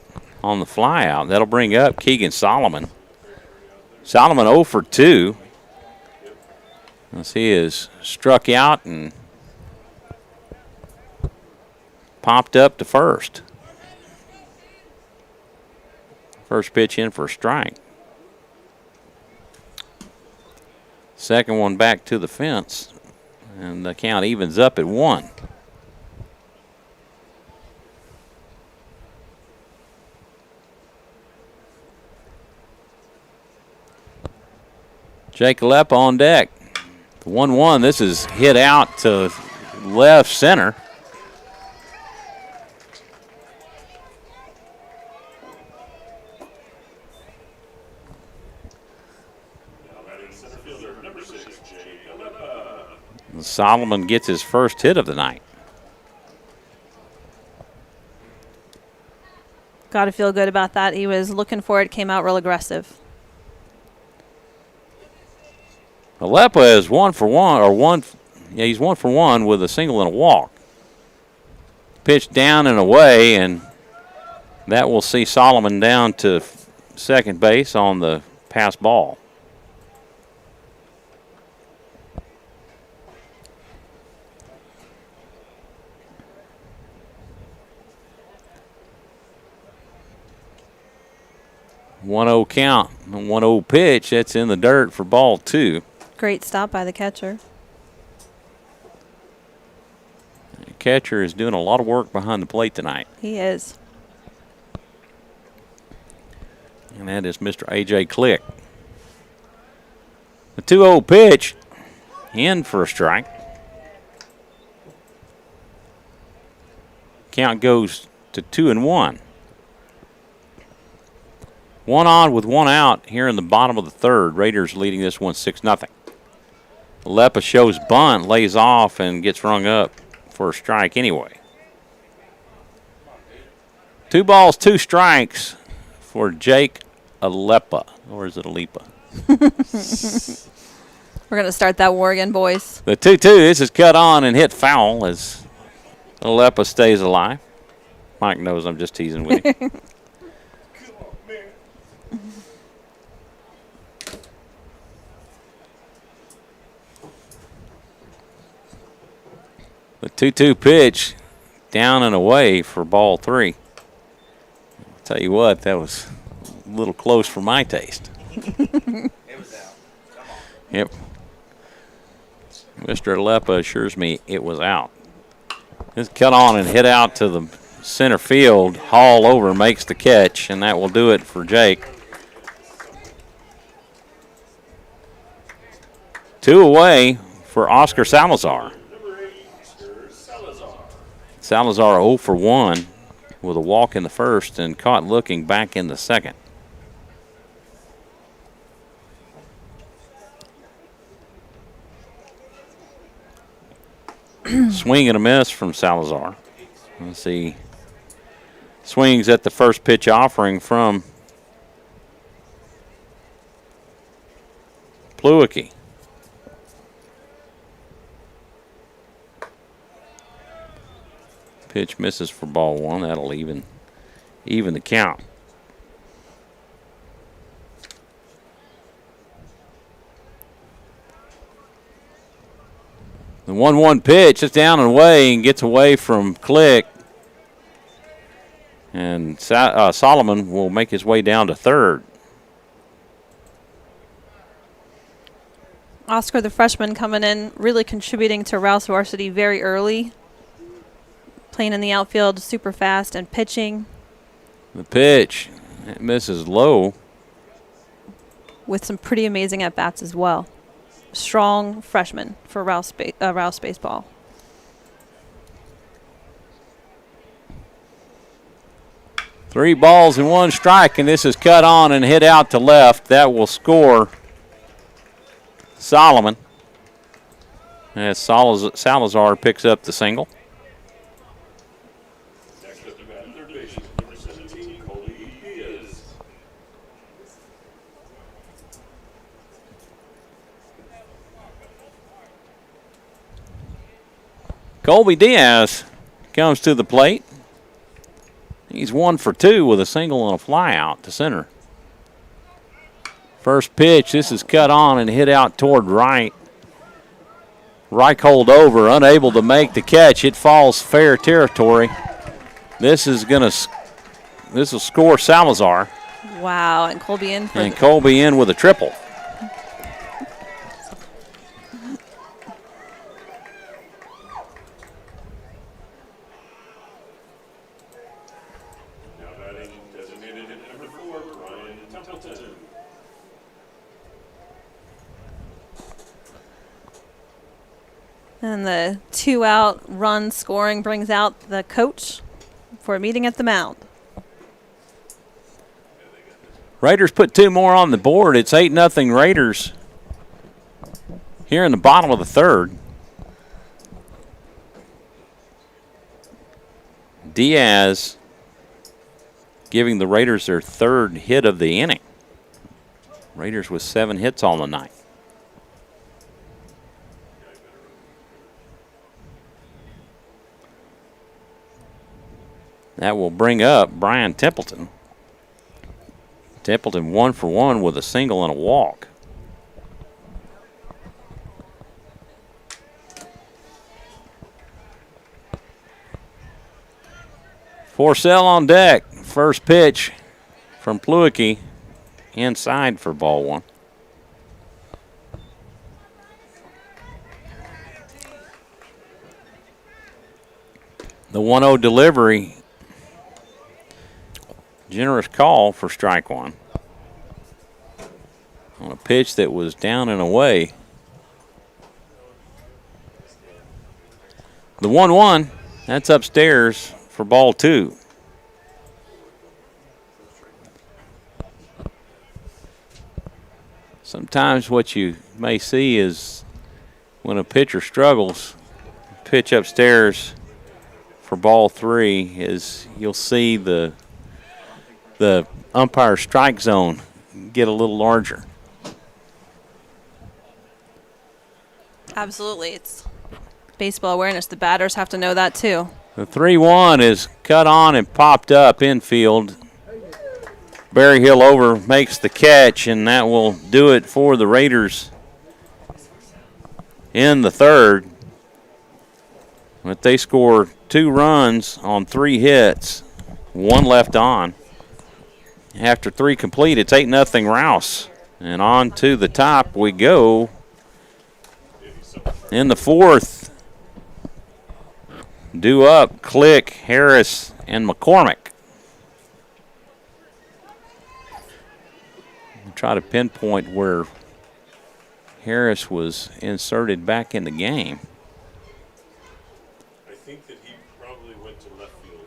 on the fly out. That'll bring up Keegan Solomon. Solomon 0 for 2. As he is struck out and popped up to first. First pitch in for a strike. Second one back to the fence, and the count evens up at 1. Jake Lepp on deck. 1-1. This is hit out to left center. Solomon gets his first hit of the night. Got to feel good about that. He was looking for it, came out real aggressive. Alepa is 1 for 1, or one. Yeah, he's 1 for 1 with a single and a walk. Pitch down and away, and that will see Solomon down to second base on the pass ball. One 1-0 count, 1-0 pitch. That's in the dirt for ball 2. Great stop by the catcher. The catcher is doing a lot of work behind the plate tonight. He is. And that is Mr. A.J. Click. The 2-0 pitch. In for a strike. Count goes to 2-1. 1 on with 1 out here in the bottom of the third. Raiders leading this one 6-0. Lepa shows bunt, lays off, and gets rung up for a strike anyway. 2 balls, 2 strikes for Jake Alepa. Or is it Alepa? We're going to start that war again, boys. The 2-2. This is cut on and hit foul as Alepa stays alive. Mike knows I'm just teasing with him. The 2-2 pitch down and away for ball 3. I'll tell you what, that was a little close for my taste. It was out. Come on. Yep. Mr. Alepa assures me it was out. It's cut on and hit out to the center field. Hall over makes the catch, and that will do it for Jake. 2 away for Oscar Salazar. Salazar 0 for 1 with a walk in the first and caught looking back in the second. Swing and a miss from Salazar. Let's see. Swings at the first pitch offering from Pluicky. Pitch misses for ball 1. That'll even the count. The 1-1 pitch is down and away and gets away from Click. And Solomon will make his way down to third. Oscar, the freshman, coming in, really contributing to Rouse varsity very early. Playing in the outfield super fast and pitching. The pitch, it misses low. With some pretty amazing at-bats as well. Strong freshman for Rouse baseball. Three balls and 1 strike, and this is cut on and hit out to left. That will score Solomon. As Salazar picks up the single. Next up to bat, third baseman, number 17, Colby Diaz. Colby Diaz comes to the plate. He's 1 for 2 with a single and a fly out to center. First pitch, this is cut on and hit out toward right. Reichold over, unable to make the catch. It falls fair territory. This will score Salazar. Wow, and Colby in for Colby in with a triple. Now batting designated at number 4, Ryan Templeton. And the 2-out run scoring brings out the coach for a meeting at the mound. Raiders put 2 more on the board. It's 8-0 Raiders here in the bottom of the third. Diaz giving the Raiders their 3rd hit of the inning. Raiders with 7 hits on the night. That will bring up Brian Templeton. Templeton 1 for 1 with a single and a walk. Forsell on deck. First pitch from Pluicky inside for ball 1. The 1-0 delivery. Generous call for strike one. On a pitch that was down and away. The 1-1, that's upstairs for ball two. Sometimes what you may see is when a pitcher struggles, pitch upstairs for ball three is you'll see the umpire strike zone get a little larger. Absolutely. It's baseball awareness. The batters have to know that too. The 3-1 is cut on and popped up infield. Barry Hill over makes the catch, and that will do it for the Raiders in the third. But they score 2 runs on 3 hits, 1 left on. After 3 complete, it's 8-0 Rouse. And on to the top we go in the fourth. Due up, Click, Harris, and McCormick. Try to pinpoint where Harris was inserted back in the game. I think that he probably went to left field.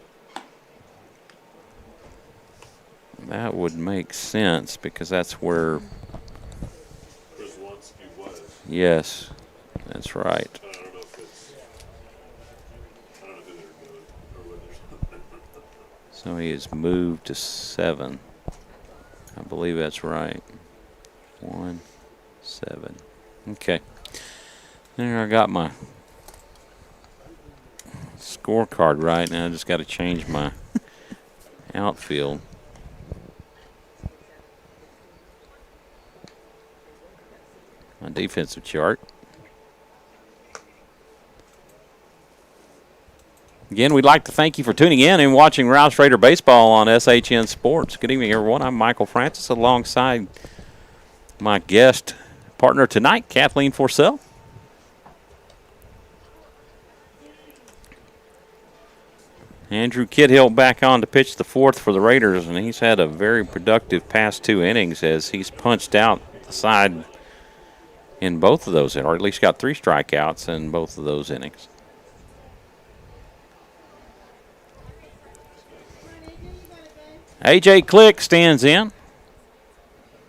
That would make sense because that's where. Grizzlies was. Yes, that's right. I don't know if it's. I don't know who they're doing or whether. So he has moved to 7. I believe that's right. 1, 7. Okay. There, I got my scorecard right. Now I just got to change my outfield. My defensive chart. Again, we'd like to thank you for tuning in and watching Rouse Raider Baseball on SHN Sports. Good evening, everyone. I'm Michael Francis alongside my guest partner tonight, Kathleen Forsell. Andrew Kidhill back on to pitch the fourth for the Raiders, and he's had a very productive past 2 innings as he's punched out the side in both of those, or at least got 3 strikeouts in both of those innings. A.J. Click stands in.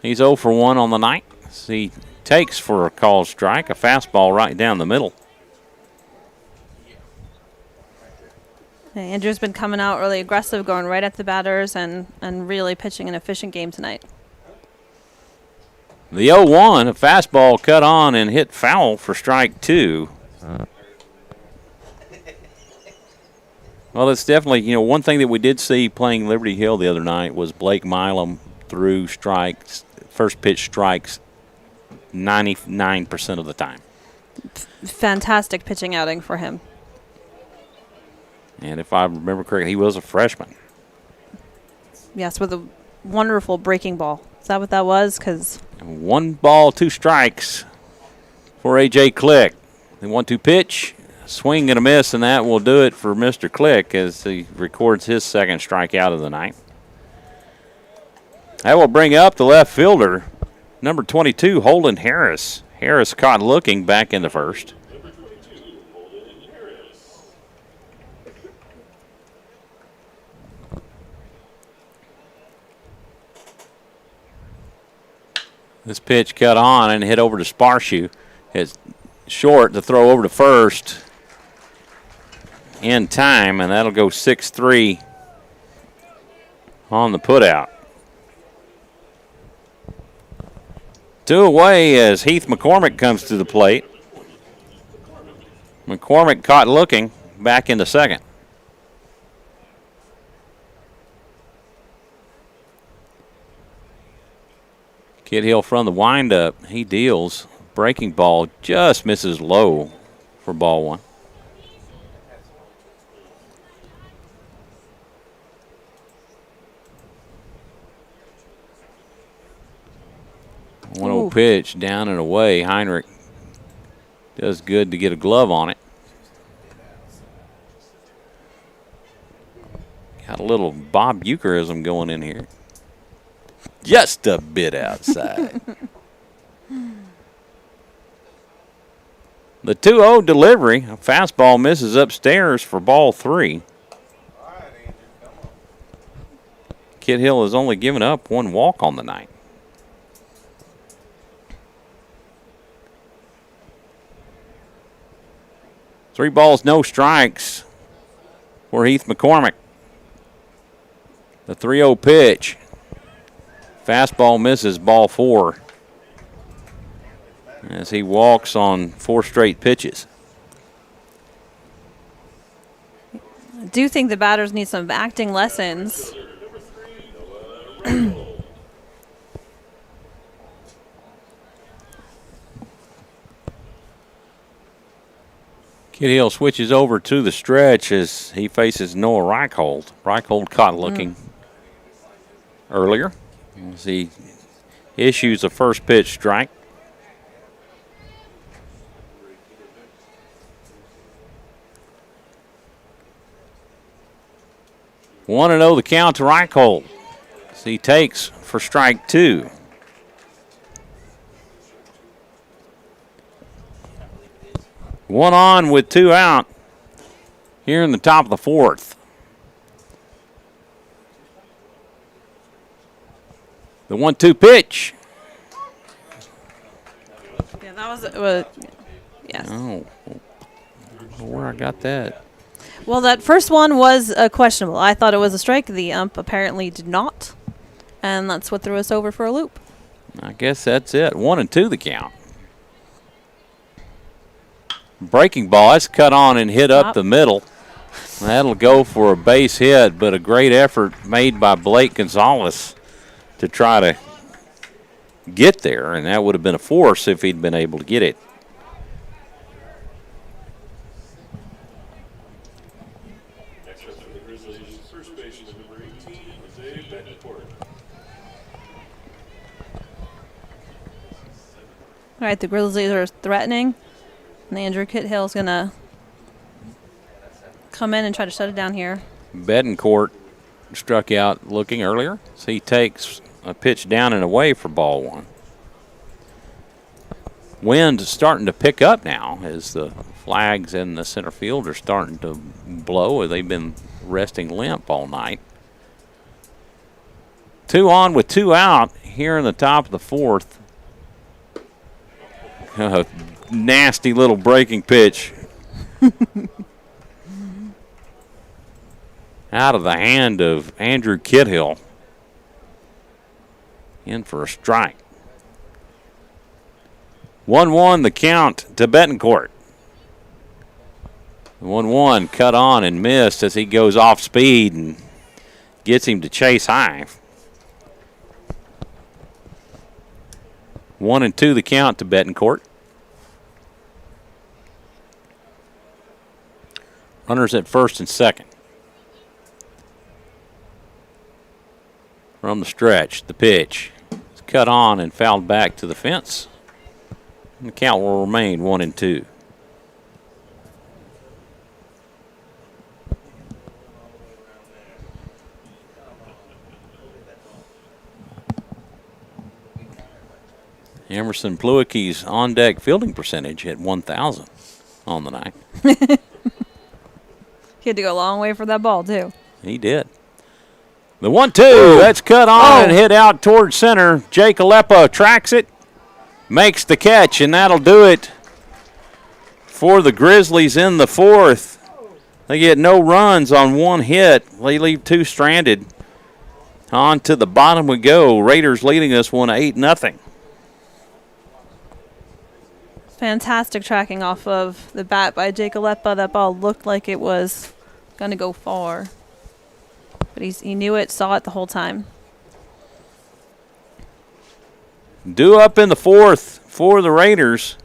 He's 0 for 1 on the night. He takes for a called strike, a fastball right down the middle. Andrew's been coming out really aggressive, going right at the batters, and really pitching an efficient game tonight. The 0-1, a fastball cut on and hit foul for strike 2. Well, it's definitely, one thing that we did see playing Liberty Hill the other night was Blake Milam threw strikes, first pitch strikes 99% of the time. Fantastic pitching outing for him. And if I remember correctly, he was a freshman. Yes, with a wonderful breaking ball. Is that what that was? 'Cause 1 ball, 2 strikes for A.J. Click. The 1-2 pitch. Swing and a miss, and that will do it for Mr. Click as he records his second strikeout of the night. That will bring up the left fielder, number 22, Holden Harris. Harris caught looking back in the first. Number 22, Holden Harris. This pitch cut on and hit over to Sparshoe. It's short to throw over to first in time, and that'll go 6-3 on the putout. 2 away as Heath McCormick comes to the plate. McCormick caught looking back into second. Kidhill from the windup. He deals. Breaking ball just misses low for ball 1. One old pitch down and away. Heinrich does good to get a glove on it. Got a little Bob Eucharism going in here. Just a bit outside. The 2-0 delivery. A fastball misses upstairs for ball 3. All right, Andrew, come on. Kid Hill has only given up 1 walk on the night. Three balls, no strikes for Heath McCormick. The 3-0 pitch. Fastball misses ball 4 as he walks on 4 straight pitches. I do think the batters need some acting lessons. Kid Hill switches over to the stretch as he faces Noah Reichhold. Reichhold caught looking earlier as he issues a first pitch strike. One and 0 the count to Reichhold as he takes for strike 2. One on with 2 out here in the top of the 4th. The 1-2 pitch. Yeah, that was yes. Oh, I don't know where I got that. Well, that first one was questionable. I thought it was a strike. The ump apparently did not, and that's what threw us over for a loop. I guess that's it. 1-2 the count. Breaking ball, that's cut on and hit up the middle. That'll go for a base hit, but a great effort made by Blake Gonzalez to try to get there, and that would have been a force if he'd been able to get it. Next up for the Grizzlies, first baseman number 18, Jose Bettencourt. All right, the Grizzlies are threatening, and Andrew Kit Hill's going to come in and try to shut it down here. Bettencourt struck out looking earlier, so he takes a pitch down and away for ball 1. Wind starting to pick up now as the flags in the center field are starting to blow. They've been resting limp all night. 2 on with 2 out here in the top of the 4th. Nasty little breaking pitch. Out of the hand of Andrew Kidhill. In for a strike. 1-1 the count to Bettencourt. 1-1 cut on and missed as he goes off speed and gets him to chase high. 1-2 the count to Bettencourt. Runners at first and second. From the stretch, the pitch. It's cut on and fouled back to the fence. And the count will remain 1-2. Emerson Pluicke's on-deck fielding percentage at 1,000 on the night. He had to go a long way for that ball, too. He did. The 1-2, that's cut on and hit out towards center. Jake Aleppa tracks it, makes the catch, and that'll do it for the Grizzlies in the 4th. They get no runs on 1 hit. They leave 2 stranded. On to the bottom we go. Raiders leading us 1-8-0. Fantastic tracking off of the bat by Jake Aleppa. That ball looked like it was going to go far. But he knew it, saw it the whole time. Due up in the 4th for the Raiders.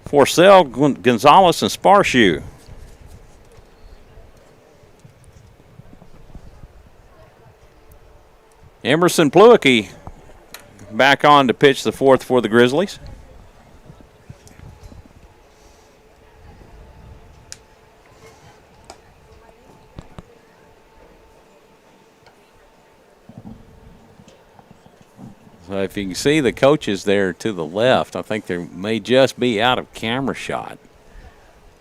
Forcell, Gonzalez, and Sparshoe. Emerson Pluicke back on to pitch the 4th for the Grizzlies. If you can see the coaches there to the left, I think they may just be out of camera shot.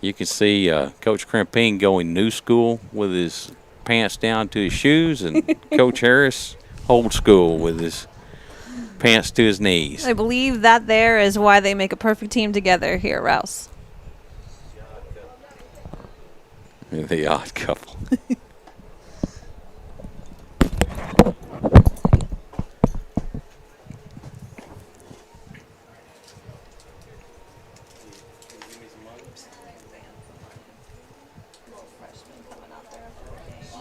You can see Coach Crimpine going new school with his pants down to his shoes, and Coach Harris old school with his pants to his knees. I believe that there is why they make a perfect team together here at Rouse. The odd couple.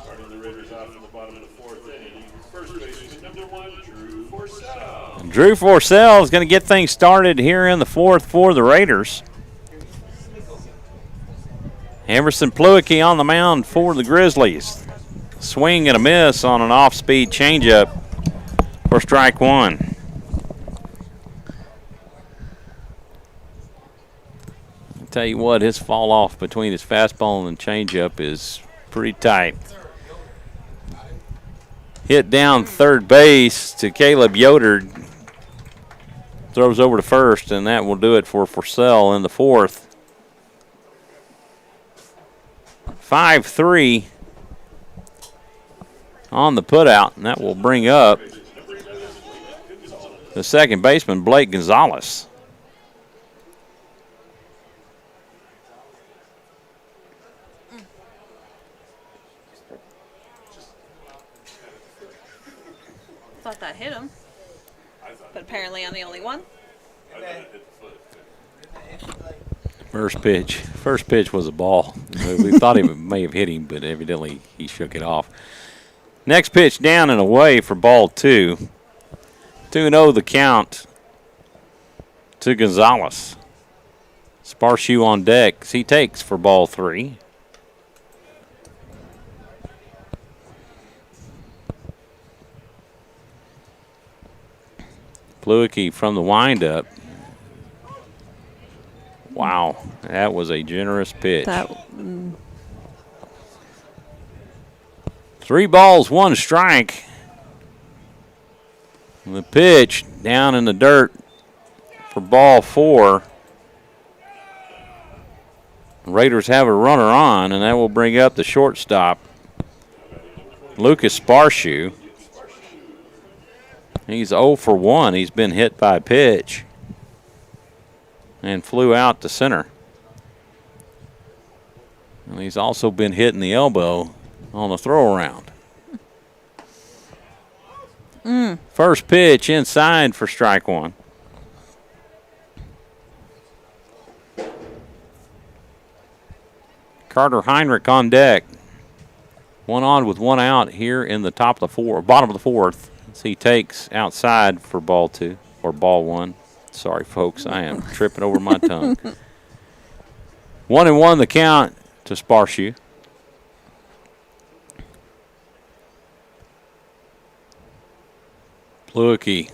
Starting the Raiders off in the bottom of the fourth inning. First baseman, number 1, Drew Forcell. Drew Forcell is going to get things started here in the fourth for the Raiders. Emerson Pluicky on the mound for the Grizzlies. Swing and a miss on an off-speed changeup for strike one. I'll tell you what, his fall off between his fastball and changeup is pretty tight. Hit down third base to Caleb Yoder. Throws over to first, and that will do it for Forcell in the fourth. 5-3 on the putout, and that will bring up the second baseman, Blake Gonzalez. Thought that hit him, but apparently I'm the only one. I thought it hit the foot. First pitch was a ball. We thought he may have hit him, but evidently he shook it off. Next pitch down and away for ball 2. 2-0 the count to Gonzalez. Sparshoe on deck as he takes for ball 3. Pluicky from the windup. Wow, that was a generous pitch. 3 balls, 1 strike. The pitch down in the dirt for ball 4. Raiders have a runner on, and that will bring up the shortstop, Lucas Sparshoe. He's 0 for 1. He's been hit by a pitch and flew out to center. And he's also been hit in the elbow on the throw around. First pitch inside for strike 1. Carter Heinrich on deck. 1 on with 1 out here in the bottom of the fourth. As he takes outside for ball 2 or ball 1. Sorry, folks, I am tripping over my tongue. 1-1 the count to Sparshoe. Pluicky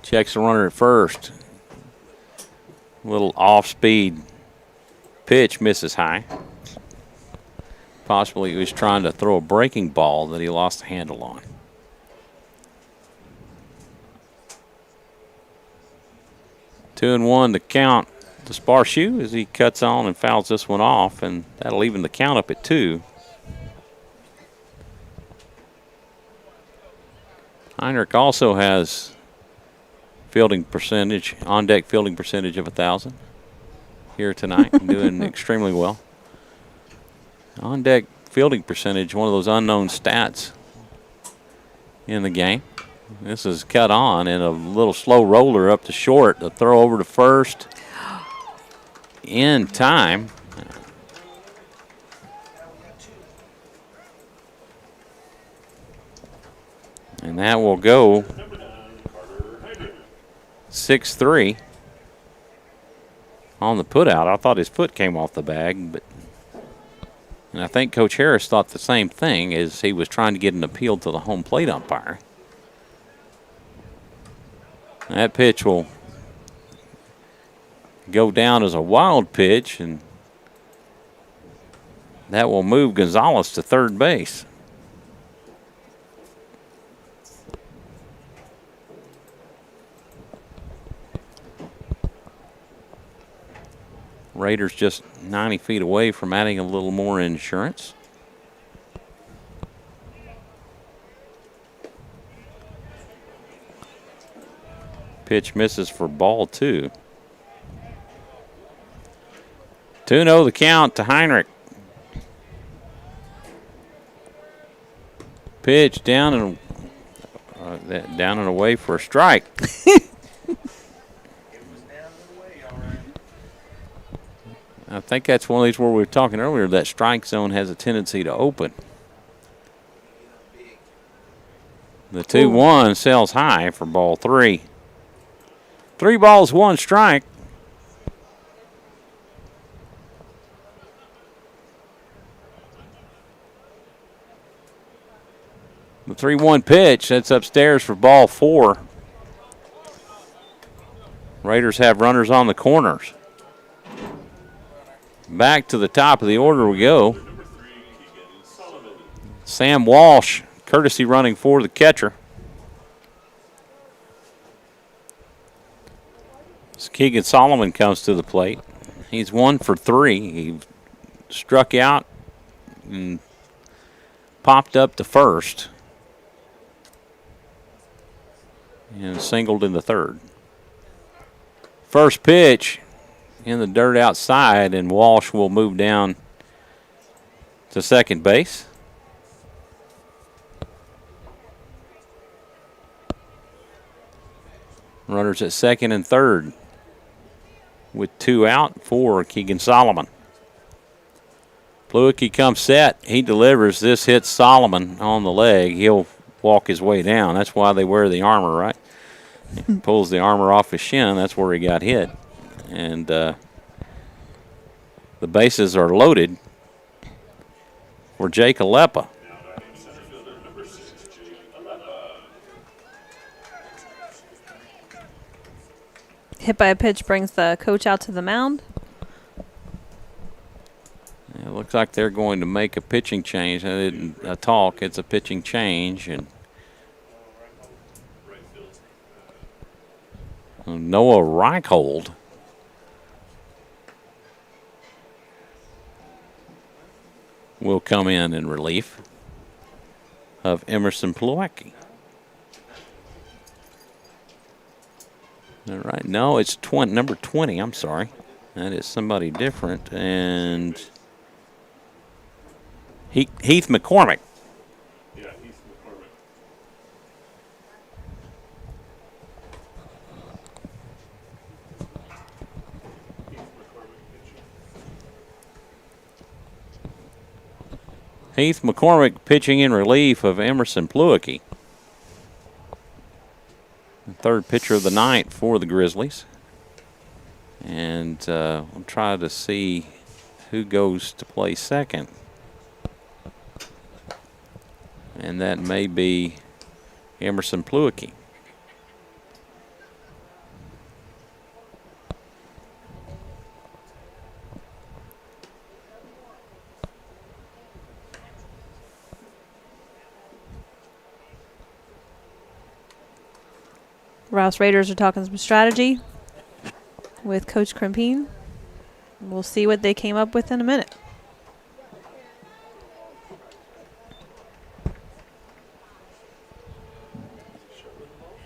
checks the runner at first. Little off-speed pitch misses high. Possibly he was trying to throw a breaking ball that he lost the handle on. 2-1 to count to Sparshoe as he cuts on and fouls this one off, and that'll even the count up at 2. Heinrich also has on-deck fielding percentage of 1,000 here tonight, doing extremely well. On-deck fielding percentage, one of those unknown stats in the game. This is cut on and a little slow roller up to short. The throw over to first in time. And that will go 6-3 on the putout. I thought his foot came off the bag, and I think Coach Harris thought the same thing as he was trying to get an appeal to the home plate umpire. That pitch will go down as a wild pitch, and that will move Gonzalez to third base. Raiders just 90 feet away from adding a little more insurance. Pitch misses for ball 2. 2-0 the count to Heinrich. Pitch down and away for a strike. I think that's one of these where we were talking earlier, that strike zone has a tendency to open. The 2-1 sails high for ball 3. 3 balls, 1 strike. The 3-1 pitch, that's upstairs for ball 4. Raiders have runners on the corners. Back to the top of the order we go. Sam Walsh, courtesy running for the catcher. Keegan Solomon comes to the plate. He's 1 for 3. He struck out and popped up to first and singled in the third. First pitch in the dirt outside, and Walsh will move down to second base. Runners at second and third with 2 out for Keegan Solomon. Pluicky comes set. He delivers. This hits Solomon on the leg. He'll walk his way down. That's why they wear the armor, right? He pulls the armor off his shin. That's where he got hit. And the bases are loaded for Jake Alepa. Hit by a pitch brings the coach out to the mound. It looks like they're going to make a pitching change. It isn't a talk, it's a pitching change. And Noah Reichhold will come in relief of Emerson Pluicky. All right, no, it's number 20. I'm sorry. That is somebody different. And Heath McCormick. Yeah, Heath McCormick. Heath McCormick pitching in relief of Emerson Pluicky. Third pitcher of the night for the Grizzlies. And I'll try to see who goes to play second. And that may be Emerson Pluicky. Rouse Raiders are talking some strategy with Coach Crimpine. We'll see what they came up with in a minute.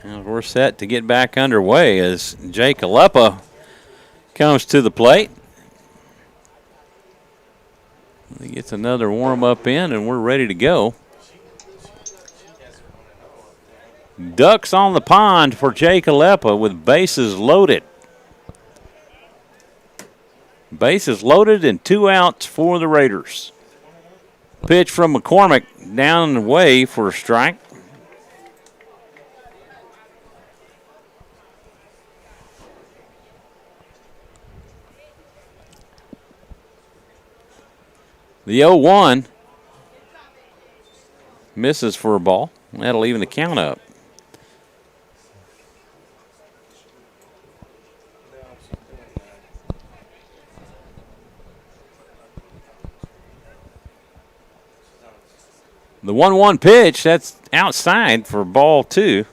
And we're set to get back underway as Jake Alepa comes to the plate. He gets another warm-up in, and we're ready to go. Ducks on the pond for Jake Alepa with bases loaded. Bases loaded and 2 outs for the Raiders. Pitch from McCormick down and away for a strike. The 0-1 misses for a ball. That'll even the count up. The 1-1 pitch, that's outside for ball 2.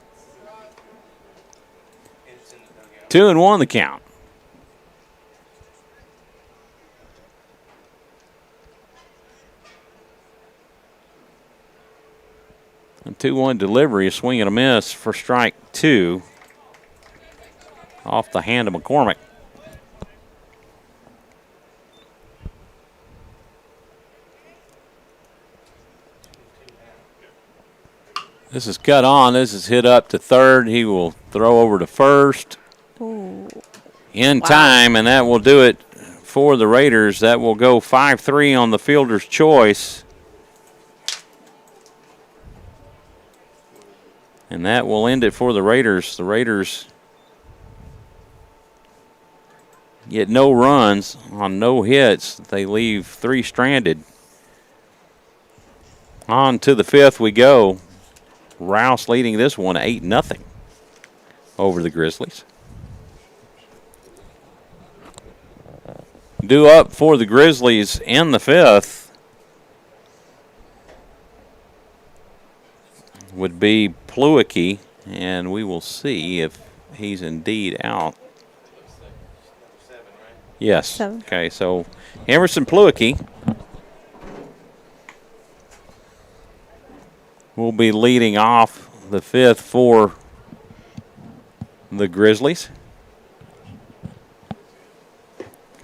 2-1 the count. A 2-1 delivery, a swing and a miss for strike 2 off the hand of McCormick. This is cut on. This is hit up to third. He will throw over to first. Ooh. In time, and that will do it for the Raiders. That will go 5-3 on the fielder's choice. And that will end it for the Raiders. The Raiders get no runs on no hits. They leave 3 stranded. On to the 5th we go. Rouse leading this one 8-0 over the Grizzlies. Due up for the Grizzlies in the 5th would be Pluicky, and we will see if he's indeed out. Yes. 7. Okay, so Emerson Pluicky will be leading off the 5th for the Grizzlies.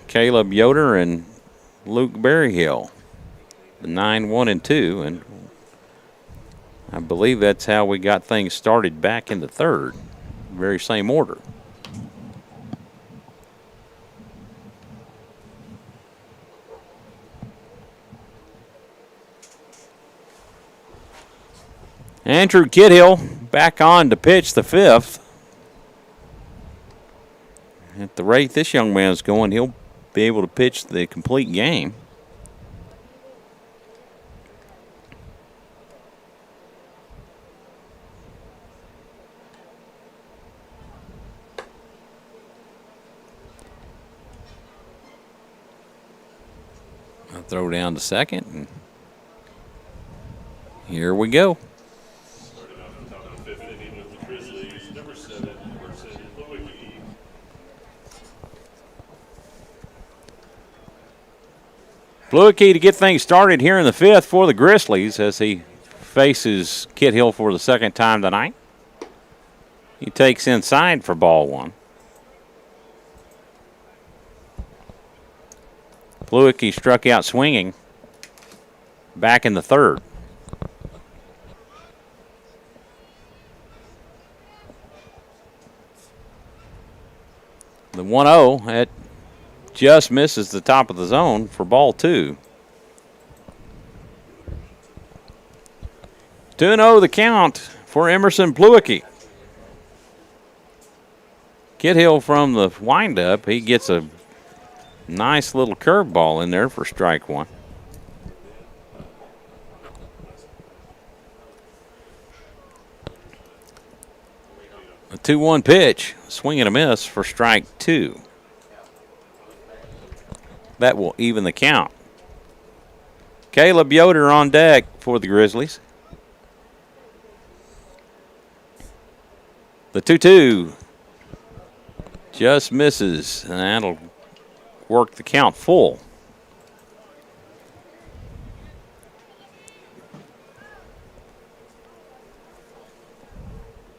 Caleb Yoder and Luke Berryhill, the 9, 1, and 2, and I believe that's how we got things started back in the 3rd. Very same order. Andrew Kidhill back on to pitch the 5th. At the rate this young man's going, he'll be able to pitch the complete game. I'll throw down to second, and here we go. Starting off the top of the 5th inning with the Grizzlies, number 7, Emerson Pluicky. Pluicky to get things started here in the 5th for the Grizzlies as he faces Kidhill for the 2nd time tonight. He takes inside for ball 1. Pluicky struck out swinging back in the 3rd. The 1-0 at just misses the top of the zone for ball 2. 2-0 the count for Emerson Pluicky. Kidhill from the windup, he gets a nice little curveball in there for strike 1. A 2-1 pitch, swing and a miss for strike 2. That will even the count. Caleb Yoder on deck for the Grizzlies. The 2-2 just misses, and that'll work the count full.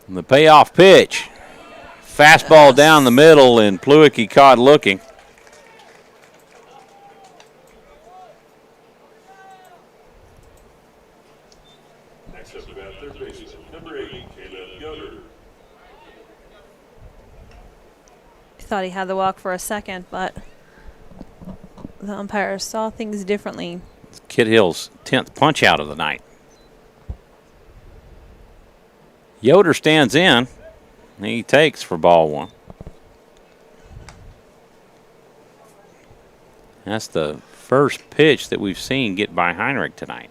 And the payoff pitch. Fastball down the middle, and Pluicky caught looking. Next up to bat, third baseman, number 8, Caleb Yoder. Thought he had the walk for a second, but the umpires saw things differently. Kidhill's 10th punch out of the night. Yoder stands in. He takes for ball 1. That's the first pitch that we've seen get by Heinrich tonight.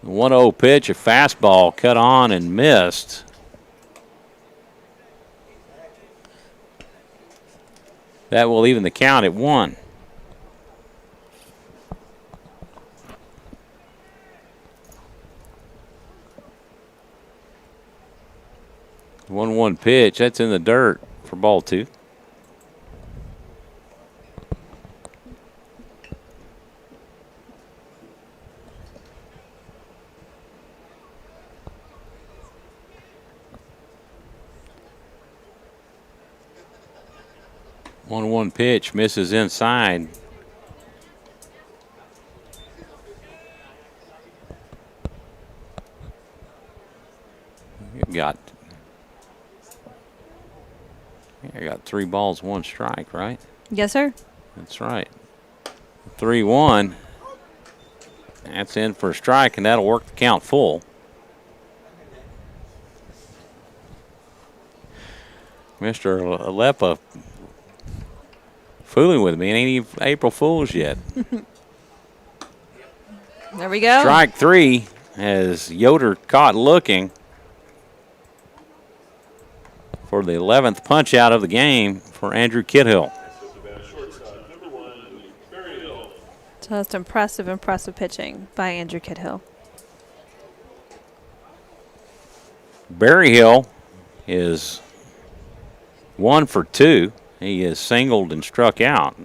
The 1-0 pitch, a fastball cut on and missed. That will even the count at 1. The 1-1 pitch, that's in the dirt for ball 2. 1-1 pitch misses inside. You got 3 balls, 1 strike, right? Yes, sir. That's right. 3-1. That's in for a strike, and that'll work the count full. Mr. Alepa fooling with me. It ain't even April Fool's yet. There we go. Strike 3 as Yoder caught looking for the 11th punch out of the game for Andrew Kidhill. Just impressive pitching by Andrew Kidhill. Berryhill is 1 for 2. He is singled and struck out.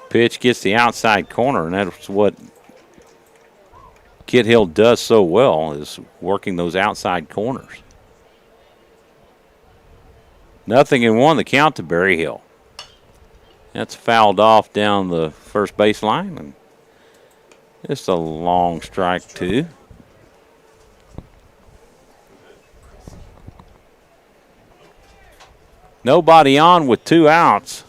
Pitch gets the outside corner, and that's what Kidhill does so well, is working those outside corners. 0-1 the count to Berryhill. That's fouled off down the first baseline, and just a long strike, 2. Nobody on with 2 outs.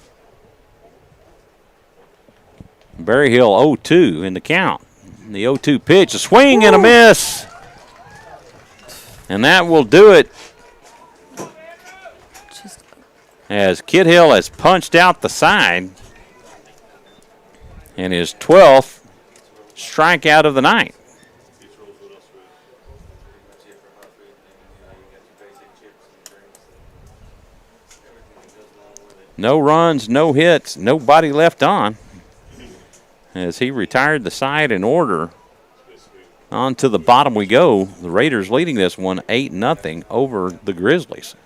Berryhill 0-2 in the count. The 0-2 pitch, a swing and a miss. And that will do it. As Kidhill has punched out the side. And his 12th strikeout of the night. No runs, no hits, nobody left on. As he retired the side in order. On to the bottom we go. The Raiders leading this one 8-0 over the Grizzlies.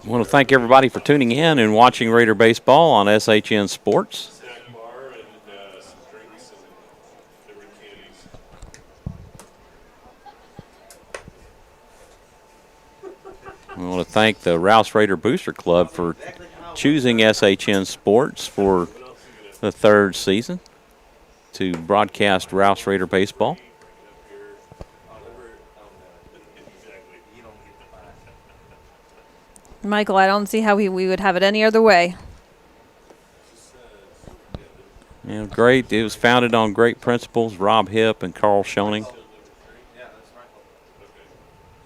I want to thank everybody for tuning in and watching Raider Baseball on SHN Sports. I want to thank the Rouse Raider Booster Club for choosing SHN Sports for the 3rd season to broadcast Rouse Raider Baseball. Michael, I don't see how we would have it any other way. Yeah, great. It was founded on great principles, Rob Hipp and Carl Schoening.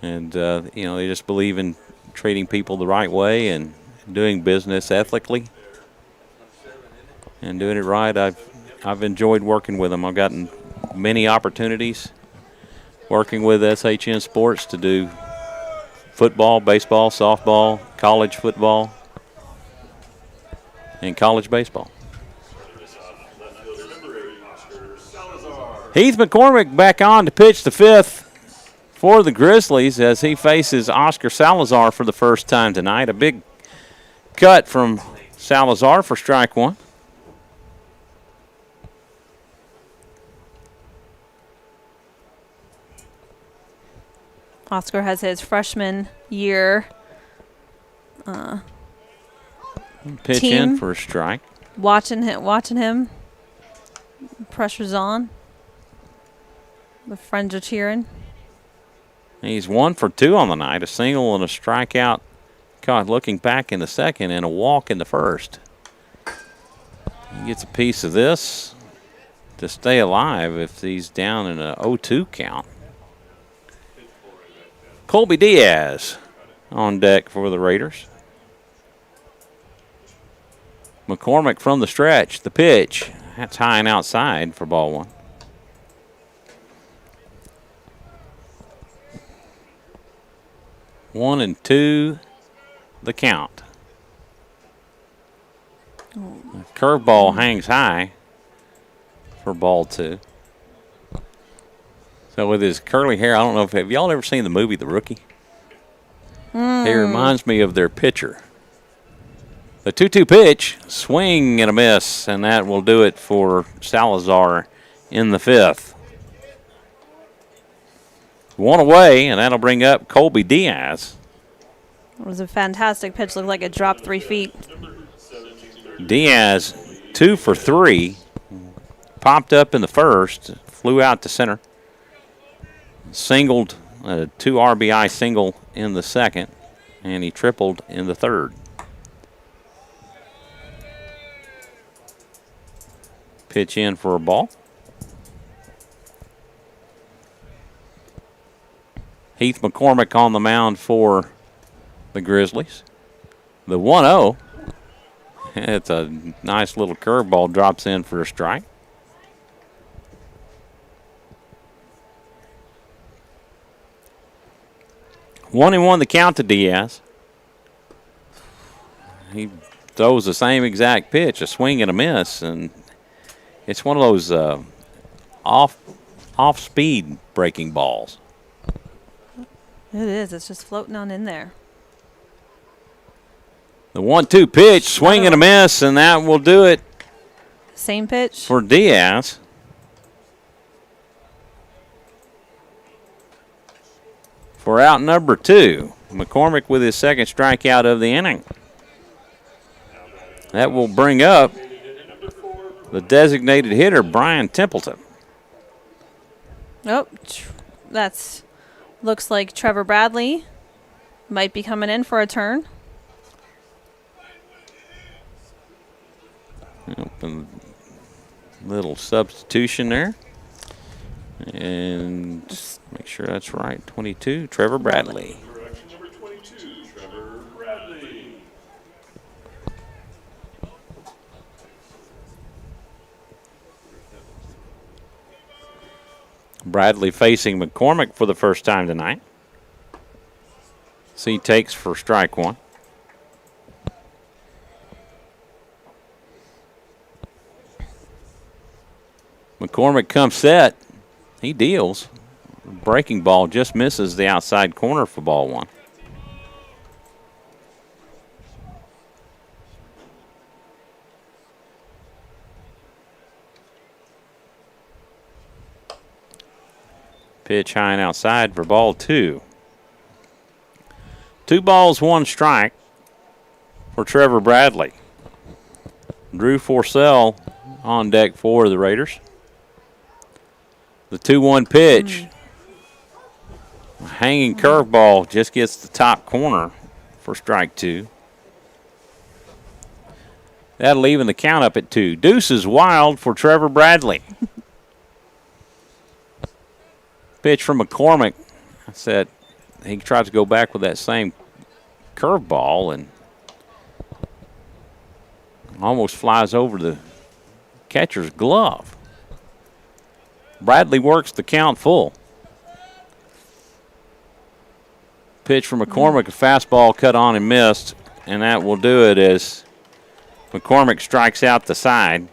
And, they just believe in treating people the right way and doing business ethically and doing it right. I've enjoyed working with them. I've gotten many opportunities working with SHN Sports to do football, baseball, softball, college football, and college baseball. Heath McCormick back on to pitch the 5th for the Grizzlies as he faces Oscar Salazar for the first time tonight. A big cut from Salazar for strike 1. Oscar has his freshman year pitch team in for a strike. Watching him. Pressure's on. The friends are cheering. He's 1 for 2 on the night, a single and a strikeout. Caught looking back in the second and a walk in the first. He gets a piece of this to stay alive if he's down in a 0-2 count. Colby Diaz on deck for the Raiders. McCormick from the stretch. The pitch. That's high and outside for ball 1. One and 2, the count. The curveball hangs high for ball 2. So with his curly hair, I don't know have y'all ever seen the movie The Rookie? He reminds me of their pitcher. The 2-2 pitch, swing and a miss, and that will do it for Salazar in the 5th. One away, and that'll bring up Colby Diaz. It was a fantastic pitch. Looked like it dropped 3 feet. Diaz, 2 for 3. Popped up in the first, flew out to center. Singled, a 2 RBI single in the second, and he tripled in the third. Pitch in for a ball. Heath McCormick on the mound for the Grizzlies. The 1-0. It's a nice little curveball, drops in for a strike. One and 1 the count to Diaz. He throws the same exact pitch, a swing and a miss, and it's one of those off speed breaking balls. It is. It's just floating on in there. The 1-2 pitch, swing and a miss, and that will do it. Same pitch. For Diaz. For out number 2, McCormick with his second strikeout of the inning. That will bring up the designated hitter, Brian Templeton. Oh, that's looks like Trevor Bradley might be coming in for a turn. Open little substitution there. And make sure that's right. 22, Trevor Bradley. Correction number 22, Trevor Bradley. Bradley facing McCormick for the first time tonight. So he takes for strike 1. McCormick comes set. He deals. Breaking ball just misses the outside corner for ball 1. Pitch high and outside for ball 2. 2 balls, 1 strike for Trevor Bradley. Drew Forcell on deck for the Raiders. The 2-1 pitch. Hanging curveball just gets the top corner for strike 2. That'll even the count up at 2. Deuces wild for Trevor Bradley. Pitch from McCormick. I said he tries to go back with that same curveball and almost flies over the catcher's glove. Bradley works the count full. Pitch from McCormick, a fastball cut on and missed, and that will do it as McCormick strikes out the side.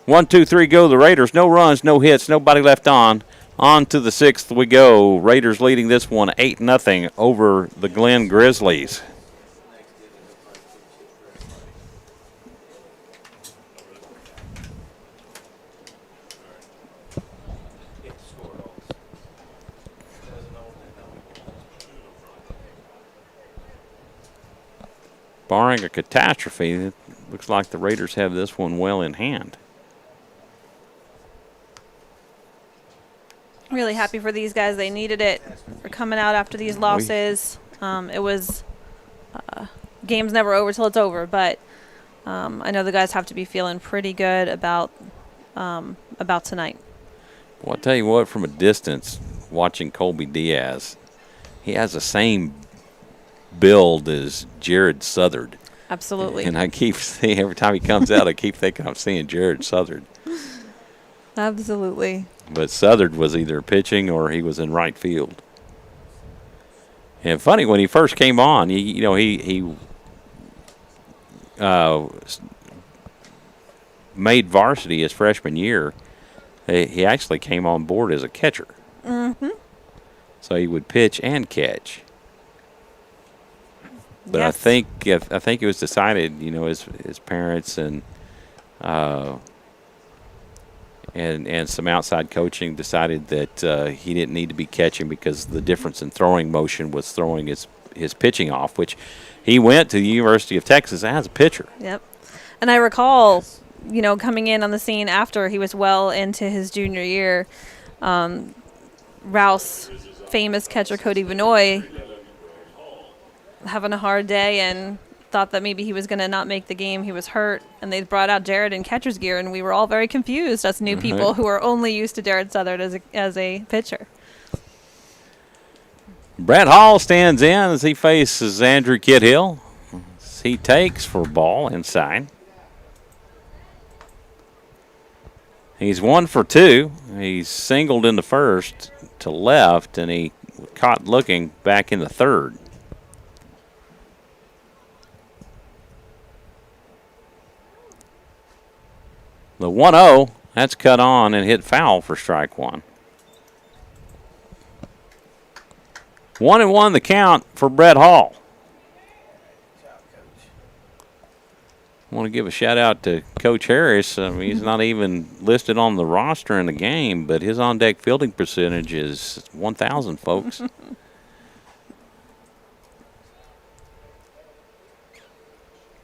1, 2, 3 go the Raiders. No runs, no hits, nobody left on. On to the 6th we go. Raiders leading this one 8-0 over the Glen Grizzlies. Barring a catastrophe, it looks like the Raiders have this one well in hand. Really happy for these guys. They needed it. For coming out after these losses. It was game's never over till it's over, but I know the guys have to be feeling pretty good about tonight. Well, I'll tell you what, from a distance, watching Colby Diaz, he has the same build as Jared Southard. Absolutely. And I keep seeing, every time he comes out, I keep thinking I'm seeing Jared Southard. Absolutely. But Southard was either pitching or he was in right field. And funny, when he first came on, he made varsity his freshman year. He actually came on board as a catcher. Mm-hmm. So he would pitch and catch. But Yes. I think it was decided, his parents and and some outside coaching decided that he didn't need to be catching because the difference in throwing motion was throwing his pitching off, which he went to the University of Texas as a pitcher. Yep. And I recall, coming in on the scene after he was well into his junior year, Rouse, famous catcher Cody Vinoy, having a hard day and thought that maybe he was going to not make the game. He was hurt, and they brought out Jared in catcher's gear, and we were all very confused as new people who are only used to Jared Southard as a pitcher. Brett Hall stands in as he faces Andrew Kidhill. He takes for ball inside. He's 1 for 2. He's singled in the first to left, and he caught looking back in the third. The 1-0, that's cut on and hit foul for strike one. 1-1 the count for Brett Hall. I want to give a shout out to Coach Harris. He's not even listed on the roster in the game, but his on deck fielding percentage is 1,000, folks.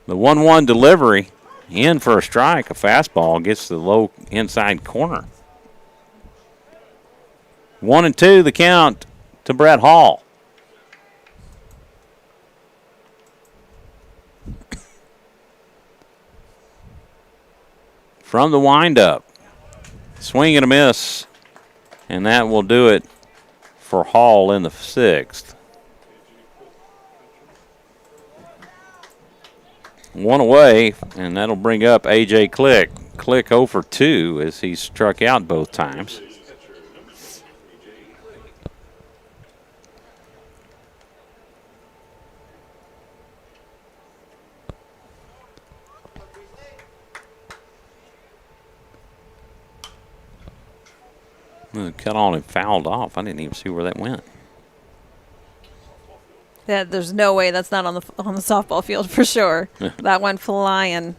The 1-1 delivery in for a strike. A fastball gets the low inside corner. 1-2 the count to Brett Hall. From the windup, swing and a miss, and that will do it for Hall in the sixth. One away, and that'll bring up A.J. Click. Click 0 for 2 as he struck out both times. Cut on and fouled off. I didn't even see where that went. Yeah, there's no way that's not on the softball field for sure. That went flying.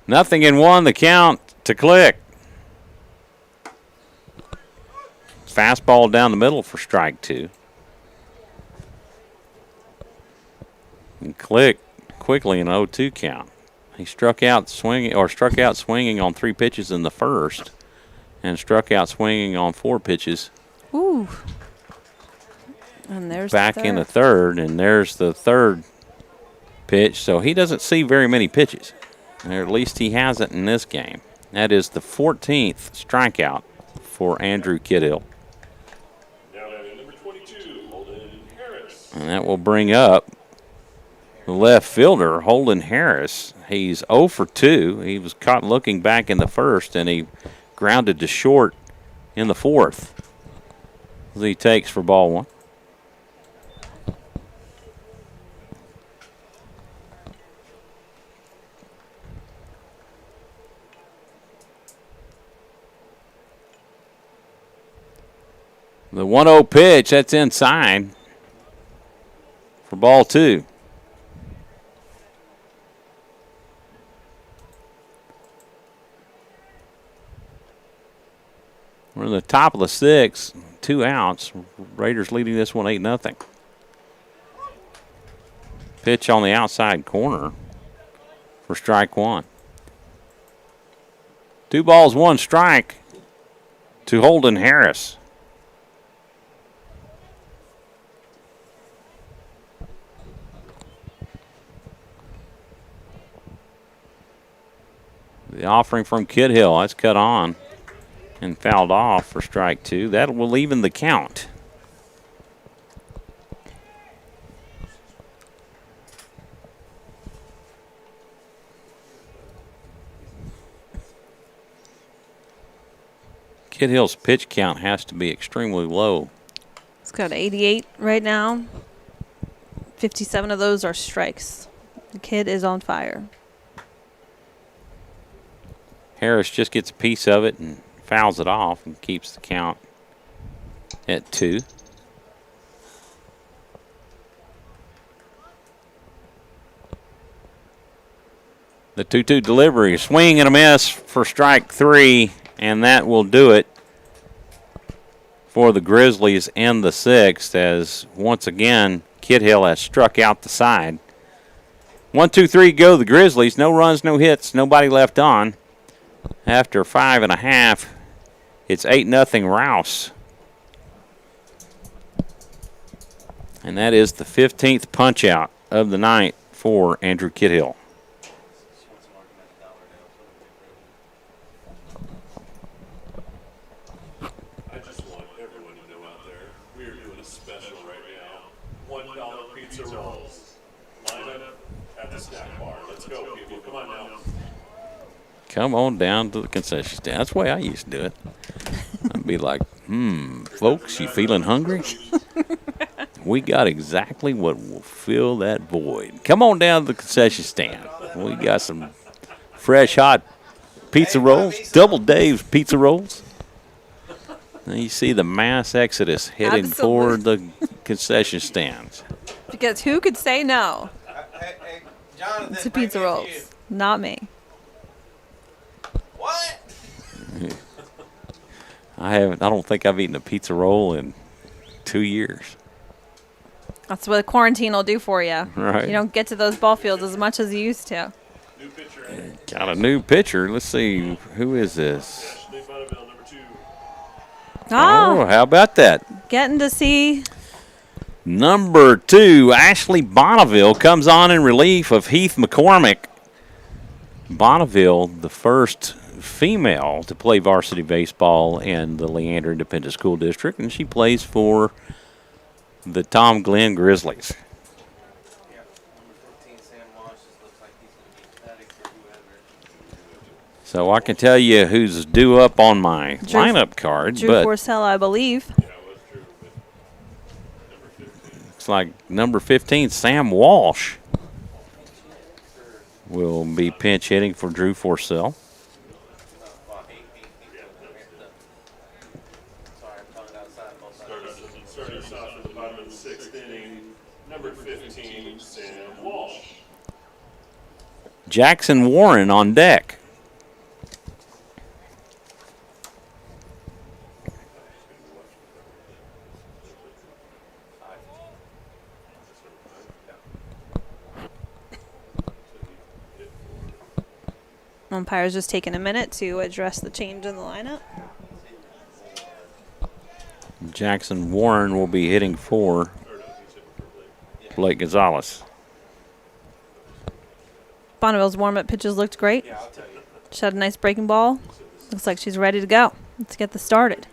0-1 the count to Click. Fastball down the middle for strike 2. And Click quickly an 0-2 count. He struck out swinging on 3 pitches in the first, and struck out swinging on 4 pitches. Ooh. And there's back in the third, and there's the third pitch. So he doesn't see very many pitches, or at least he hasn't in this game. That is the 14th strikeout for Andrew Kidhill. Now at number 22, Holden Harris. And that will bring up the left fielder, Holden Harris. He's 0 for 2. He was caught looking back in the first, and he grounded to short in the fourth. He takes for ball one. The 1-0 pitch, that's inside for ball 2. We're in the top of the 6th, 2 outs. Raiders leading this one 8-0. Pitch on the outside corner for strike 1. 2 balls, 1 strike to Holden Harris. The offering from Kidhill, that's cut on and fouled off for strike 2. That will even the count. Kidhill's pitch count has to be extremely low. It's got 88 right now. 57 of those are strikes. The kid is on fire. Harris just gets a piece of it and fouls it off and keeps the count at 2. The 2-2 delivery, swing and a miss for strike 3, and that will do it for the Grizzlies in the 6th, as once again Kidhill has struck out the side. 1-2-3 go the Grizzlies. No runs, no hits, nobody left on. After 5.5, it's 8-0 Rouse. And that is the 15th punch out of the night for Andrew Kidhill. I just want everyone to know out there, we are doing a special right now. $1 pizza rolls. Line up at the snack bar. Let's go, people. Come on now. Come on down to the concession stand. That's the way I used to do it. I'd be like, folks, you feeling hungry? We got exactly what will fill that void. Come on down to the concession stand. We got some fresh, hot pizza rolls, Double Dave's pizza rolls. And you see the mass exodus heading toward the concession stands. Because who could say no Hey, Jonathan, to pizza rolls? Not me. What? I don't think I've eaten a pizza roll in 2 years. That's what quarantine will do for you. Right. You don't get to those ball fields as much as you used to. New pitcher, Got a new pitcher. Let's see, who is this? Ashley Bonneville, number 2. Oh, how about that? Getting to see Number 2, Ashley Bonneville comes on in relief of Heath McCormick. Bonneville, the first female to play varsity baseball in the Leander Independent School District, and she plays for the Tom Glenn Grizzlies. Yeah, number 15, Sam Walsh, just looks like he's going to be pathetic for whoever. So I can tell you who's due up on my lineup card, Drew but Forcell, I believe. Yeah, it was true. But number 15. looks like number 15, Sam Walsh, will be pinch hitting for Drew Forcell. Starting us off at the bottom of the 6th inning, number 15, Sam Walsh. Jackson Warren on deck. Umpire's just taking a minute to address the change in the lineup. Jackson Warren will be hitting for Blake Gonzalez. Bonneville's warm-up pitches looked great. She had a nice breaking ball. Looks like she's ready to go. Let's get this started.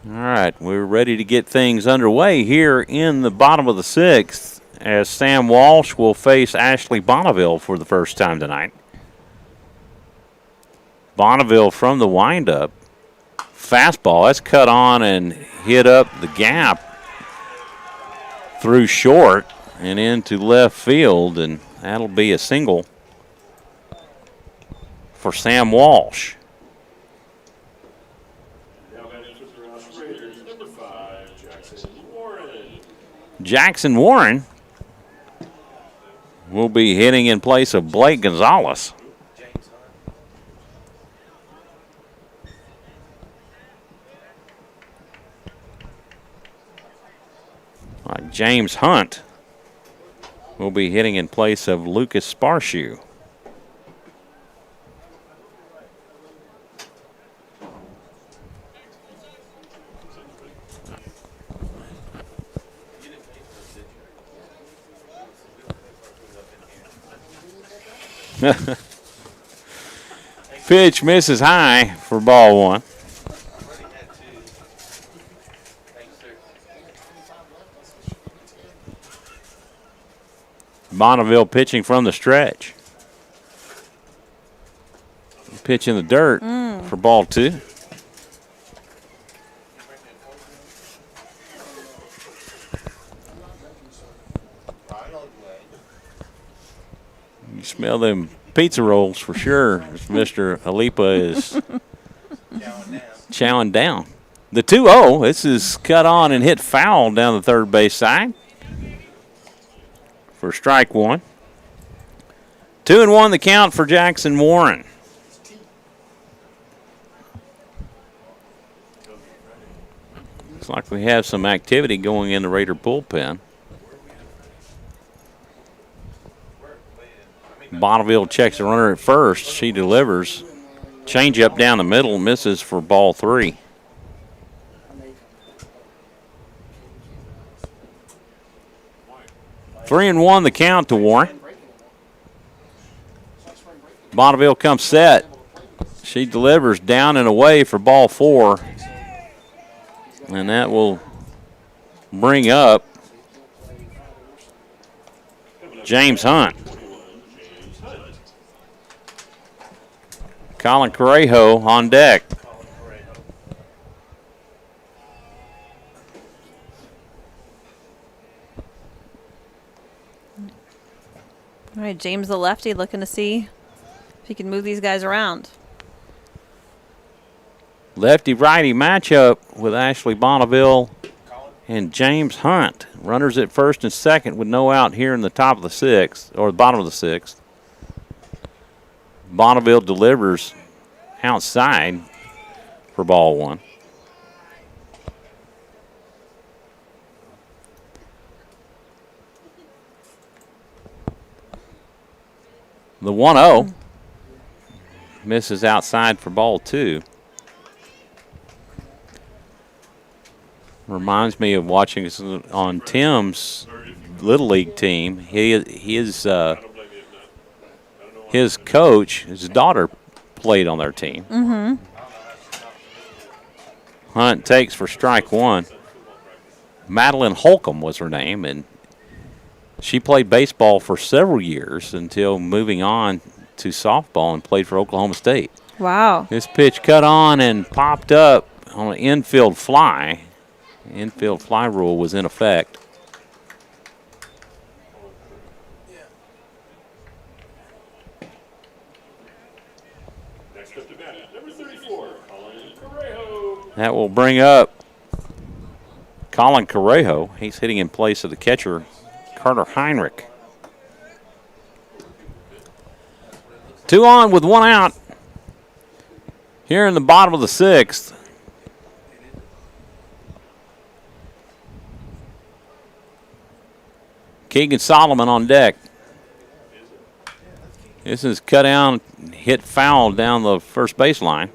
All right, we're ready to get things underway here in the bottom of the 6th as Sam Walsh will face Ashley Bonneville for the first time tonight. Bonneville from the windup. Fastball, that's cut on and hit up the gap through short and into left field, and that'll be a single for Sam Walsh. Now batting for the Rouse Raiders, number 5, Jackson Warren. Jackson Warren will be hitting in place of Blake Gonzalez. James Hunt will be hitting in place of Lucas Sparshoe. Pitch misses high for ball 1. Bonneville pitching from the stretch. Pitch in the dirt for ball 2. You smell them pizza rolls for sure, as Mr. Alipa is chowing down. The 2-0, this is cut on and hit foul down the third base side for strike 1. 2-1 the count for Jackson Warren. Looks like we have some activity going in the Raider bullpen. Bonneville checks the runner at first. She delivers. Change up down the middle, misses for ball 3. Three and 1 the count to Warren. Bonneville comes set. She delivers down and away for ball 4. And that will bring up James Hunt. Colin Correjo on deck. All right, James the lefty looking to see if he can move these guys around. Lefty-righty matchup with Ashley Bonneville and James Hunt. Runners at first and second with no out here in the top of the 6th, or the bottom of the 6th. Bonneville delivers outside for ball 1. The 1-0 misses outside for ball 2. Reminds me of watching this on Tim's Little League team. His coach, his daughter, played on their team. Hunt takes for strike 1. Madeline Holcomb was her name, and she played baseball for several years until moving on to softball and played for Oklahoma State. Wow. This pitch cut on and popped up on an infield fly. Infield fly rule was in effect. Next up to bat, number 34, Colin Correjo. That will bring up Colin Correjo. He's hitting in place of the catcher, Carter Heinrich. 2 on with 1 out. Here in the bottom of the 6th. Keegan Solomon on deck. This is cut down, hit foul down the first baseline.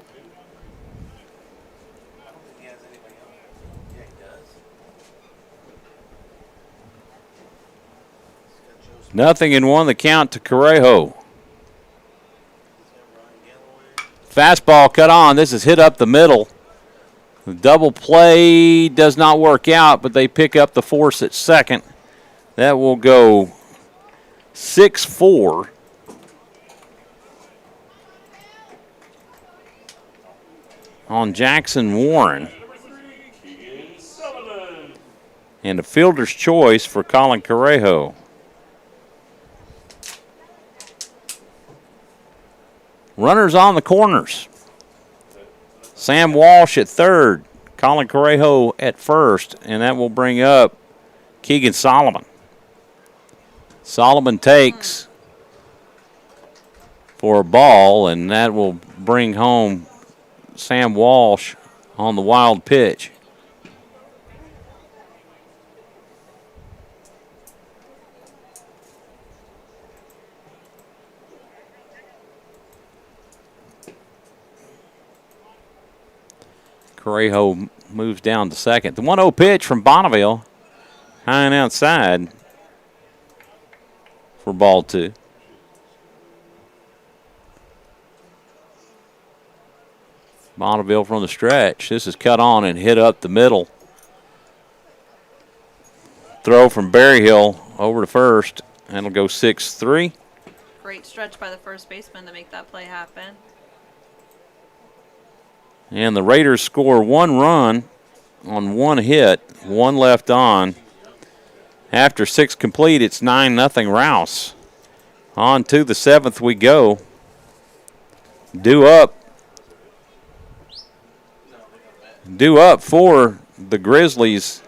Nothing in 1 the count to Correjo. Fastball cut on. This is hit up the middle. The double play does not work out, but they pick up the force at second. That will go 6-4. On Jackson Warren. And a fielder's choice for Colin Correjo. Runners on the corners. Sam Walsh at third. Colin Correjo at first. And that will bring up Keegan Solomon. Solomon takes for a ball, and that will bring home Sam Walsh on the wild pitch. Correjo moves down to second. The 1-0 pitch from Bonneville, high and outside for ball 2. Bonneville from the stretch. This is cut on and hit up the middle. Throw from Berryhill over to first, and it'll go 6-3. Great stretch by the first baseman to make that play happen. And the Raiders score 1 run on 1 hit, 1 left on. After 6 complete, it's 9-0 Rouse. On to the 7th we go. Due up for the Grizzlies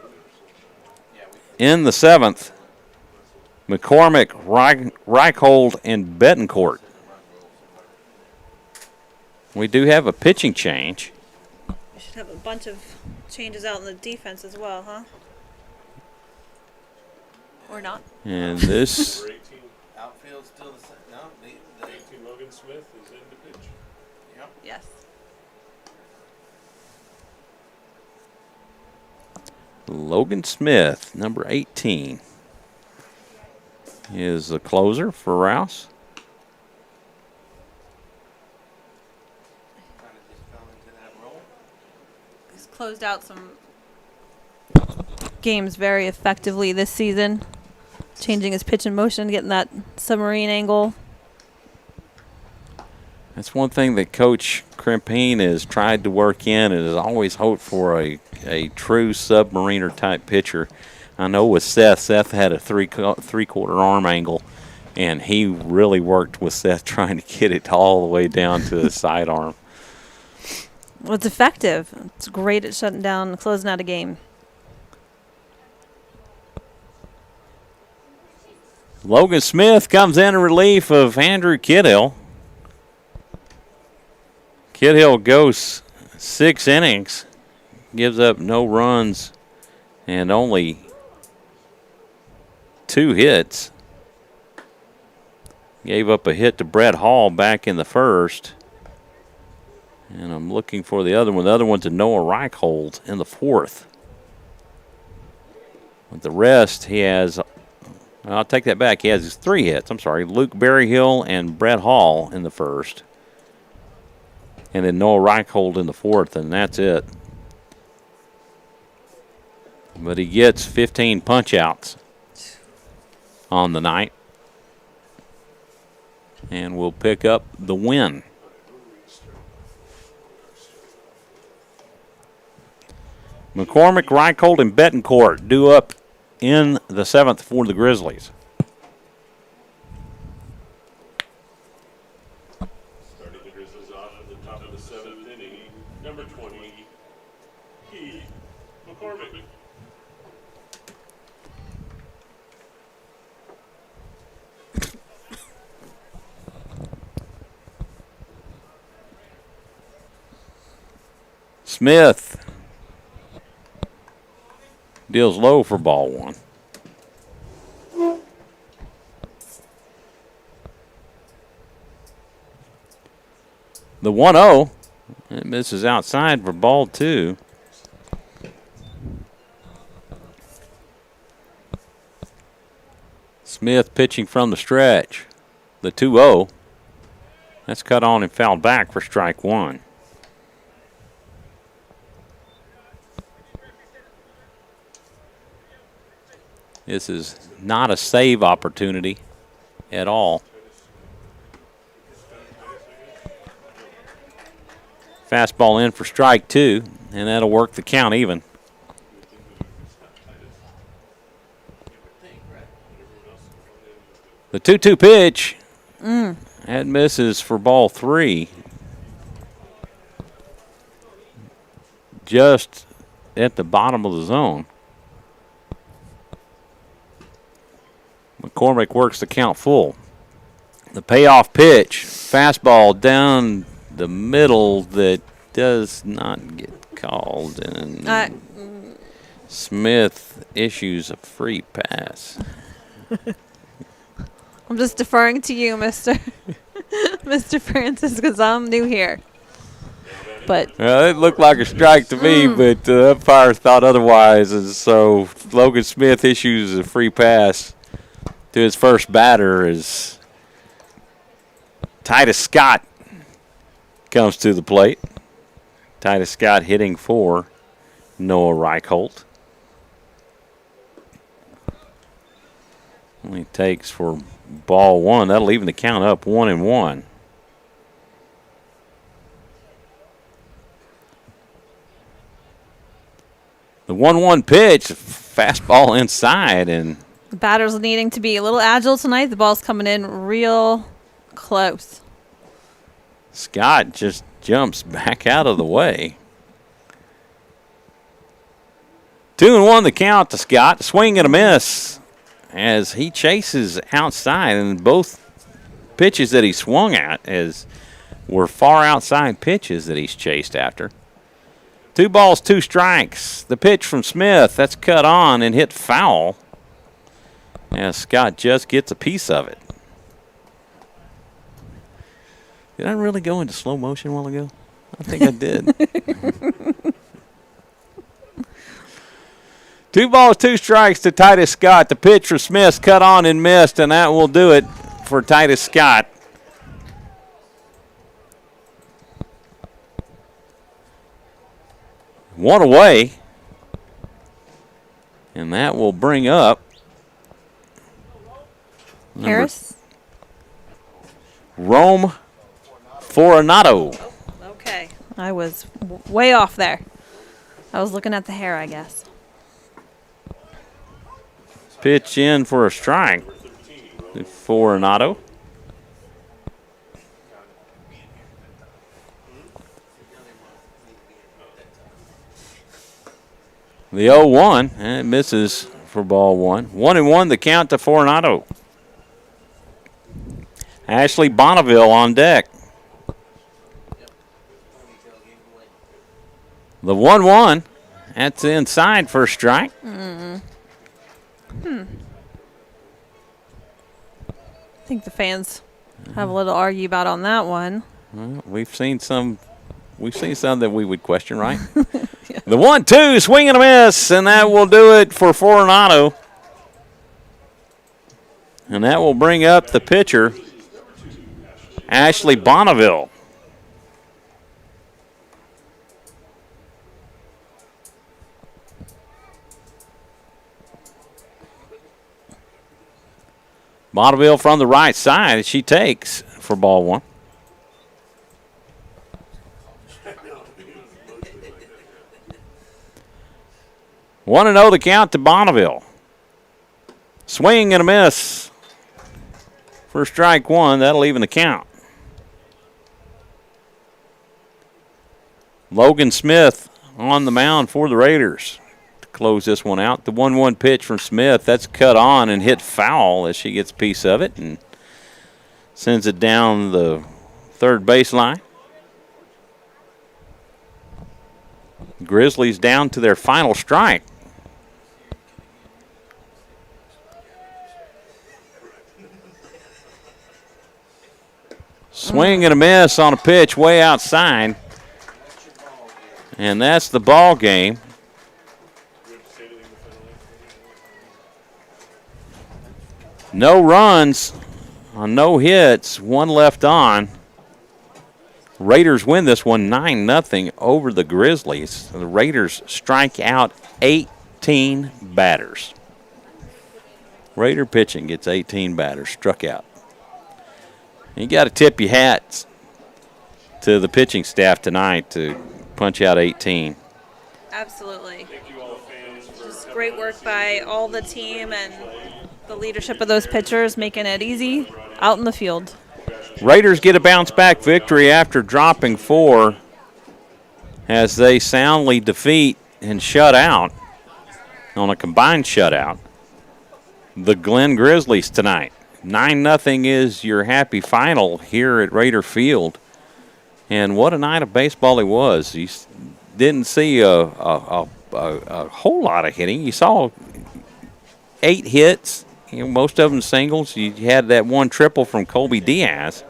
in the 7th. McCormick, Reichhold, and Bettencourt. We do have a pitching change. We should have a bunch of changes out in the defense as well, huh? Or not? And this Number 18, Outfield still the same. No, the 18 Logan Smith is in to pitch. yep. Yes. Logan Smith, number 18, is the closer for Rouse. Kind of just fell into that role. He's closed out some games very effectively this season. Changing his pitch and motion, getting that submarine angle. That's one thing that Coach Crimpine has tried to work in and has always hoped for a true submariner type pitcher. I know with Seth had a three-quarter arm angle, and he really worked with Seth trying to get it all the way down to the sidearm. Well, it's effective. It's great at shutting down and closing out a game. Logan Smith comes in relief of Andrew Kidhill. Kidhill goes 6 innings, gives up no runs and only 2 hits. Gave up a hit to Brett Hall back in the first. And I'm looking for the other one. The other one's to Noah Reichhold in the fourth. With the rest, he has, I'll take that back. He has 3 hits. I'm sorry. Luke Berryhill and Brett Hall in the first. And then Noah Reichhold in the fourth, and that's it. But he gets 15 punch-outs on the night. And will pick up the win. McCormick, Reichhold, and Bettencourt due up in the 7th for the Grizzlies. Starting the Grizzlies off at the top of the 7th inning, number 20, Keith McCormick. Smith deals low for ball 1. The 1-0. It misses outside for ball 2. Smith pitching from the stretch. The 2-0. That's cut on and fouled back for strike 1. This is not a save opportunity at all. Fastball in for strike 2, and that'll work the count even. The 2-2 pitch. That misses for ball 3. Just at the bottom of the zone. McCormick works the count full. The payoff pitch, fastball down the middle that does not get called, and Smith issues a free pass. I'm just deferring to you, Mr. Mr. Francis, because I'm new here. But It looked like a strike to me, but the umpire thought otherwise, and so Logan Smith issues a free pass to his first batter as Titus Scott comes to the plate. Titus Scott hitting for Noah Reichhold. Only takes for ball 1. That'll even the count up 1-1. The 1-1 pitch, fastball inside, and the batter's needing to be a little agile tonight. The ball's coming in real close. Scott just jumps back out of the way. 2-1 the count to Scott. Swing and a miss as he chases outside, and both pitches that he swung at were far outside pitches that he's chased after. 2 balls, 2 strikes. The pitch from Smith, that's cut on and hit foul. Yeah, Scott just gets a piece of it. Did I really go into slow motion a while ago? I think I did. 2 balls, 2 strikes to Titus Scott. The pitch from Smith cut on and missed, and that will do it for Titus Scott. One away, and that will bring up Harris? Rome Fortunato. Okay. I was way off there. I was looking at the hair, I guess. Pitch in for a strike. Fortunato. The 0-1, and it misses for ball 1. 1-1 the count to Fortunato. Ashley Bonneville on deck. The 1-1, that's inside for a strike. I think the fans have a little argue about on that one. Well, we've seen some that we would question, right? Yeah. The 1-2, swing and a miss, and that will do it for Fortunato. And that will bring up the pitcher, Ashley Bonneville. Bonneville from the right side, she takes for ball 1. One and 0 the count to Bonneville. Swing and a miss for strike 1. That'll even the count. Logan Smith on the mound for the Raiders to close this one out. The 1-1 pitch from Smith, that's cut on and hit foul as she gets a piece of it and sends it down the third baseline. Grizzlies down to their final strike. Swing and a miss on a pitch way outside. And that's the ball game. No runs on no hits, 1 left on. Raiders win this one 9-0 over the Grizzlies. The Raiders strike out 18 batters. Raider pitching gets 18 batters struck out. You got to tip your hats to the pitching staff tonight to punch out 18. Absolutely. Just great work by all the team and the leadership of those pitchers, making it easy out in the field. Raiders get a bounce-back victory after dropping 4 as they soundly defeat and shut out on a combined shutout the Glen Grizzlies tonight. 9-0 is your happy final here at Raider Field. And what a night of baseball it was. You didn't see a whole lot of hitting. You saw 8 hits, most of them singles. You had that 1 triple from Colby Diaz.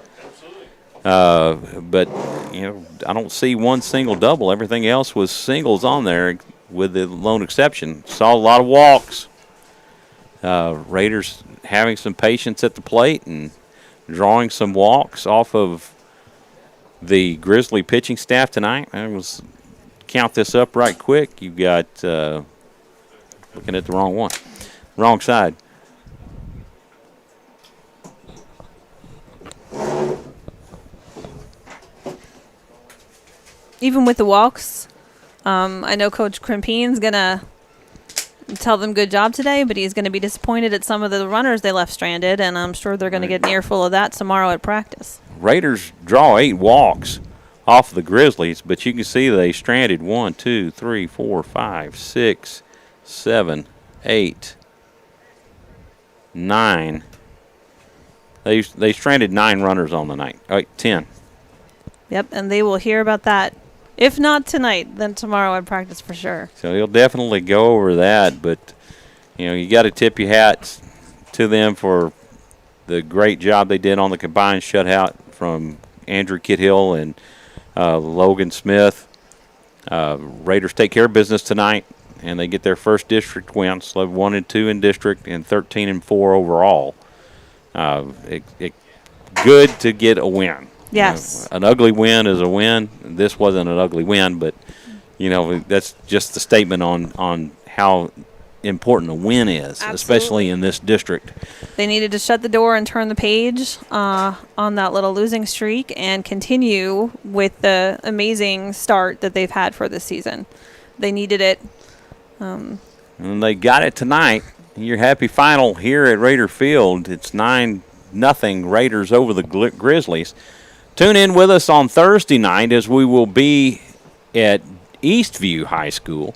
But, I don't see 1 single double. Everything else was singles on there with the lone exception. Saw a lot of walks. Raiders having some patience at the plate and drawing some walks off of the Grizzly pitching staff tonight. I was count this up right quick. You've got looking at the wrong one, wrong side. Even with the walks, I know Coach Crimpine's going to tell them good job today, but he's going to be disappointed at some of the runners they left stranded, and I'm sure they're going to get an earful of that tomorrow at practice. Raiders draw 8 walks off of the Grizzlies, but you can see they stranded 1, 2, 3, 4, 5, 6, 7, 8, 9. They stranded 9 runners on the night. 10. Yep, and they will hear about that. If not tonight, then tomorrow at practice for sure. So he'll definitely go over that, but you got to tip your hats to them for the great job they did on the combined shutout from Andrew Kidhill and Logan Smith. Raiders take care of business tonight, and they get their first district win. So 1-2 in district and 13-4 overall. Good to get a win. Yes. An ugly win is a win. This wasn't an ugly win, but that's just the statement on how important a win is, Absolutely. Especially in this district. They needed to shut the door and turn the page on that little losing streak and continue with the amazing start that they've had for this season. They needed it. And they got it tonight. Your happy final here at Raider Field. It's 9-0 Raiders over the Grizzlies. Tune in with us on Thursday night as we will be at Eastview High School.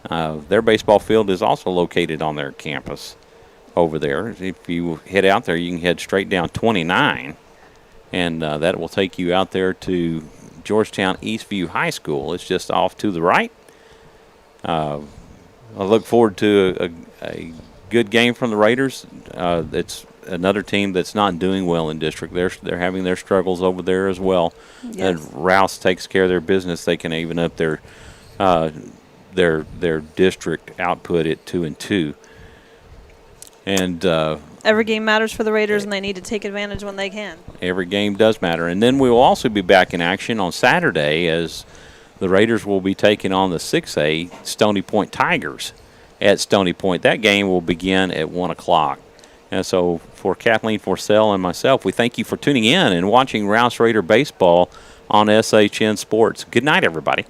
Their baseball field is also located on their campus over there. If you head out there, you can head straight down 29, and that will take you out there to Georgetown Eastview High School. It's just off to the right. I look forward to a good game from the Raiders. It's another team that's not doing well in district. They're having their struggles over there as well. Yes. And Rouse takes care of their business. They can even up their district output at 2-2. And Every game matters for the Raiders, and they need to take advantage when they can. every game does matter. And then we will also be back in action on Saturday as the Raiders will be taking on the 6A Stony Point Tigers at Stony Point. That game will begin at 1 o'clock. And so for Kathleen Forsell and myself, we thank you for tuning in and watching Rouse Raider Baseball on SHN Sports. Good night, everybody.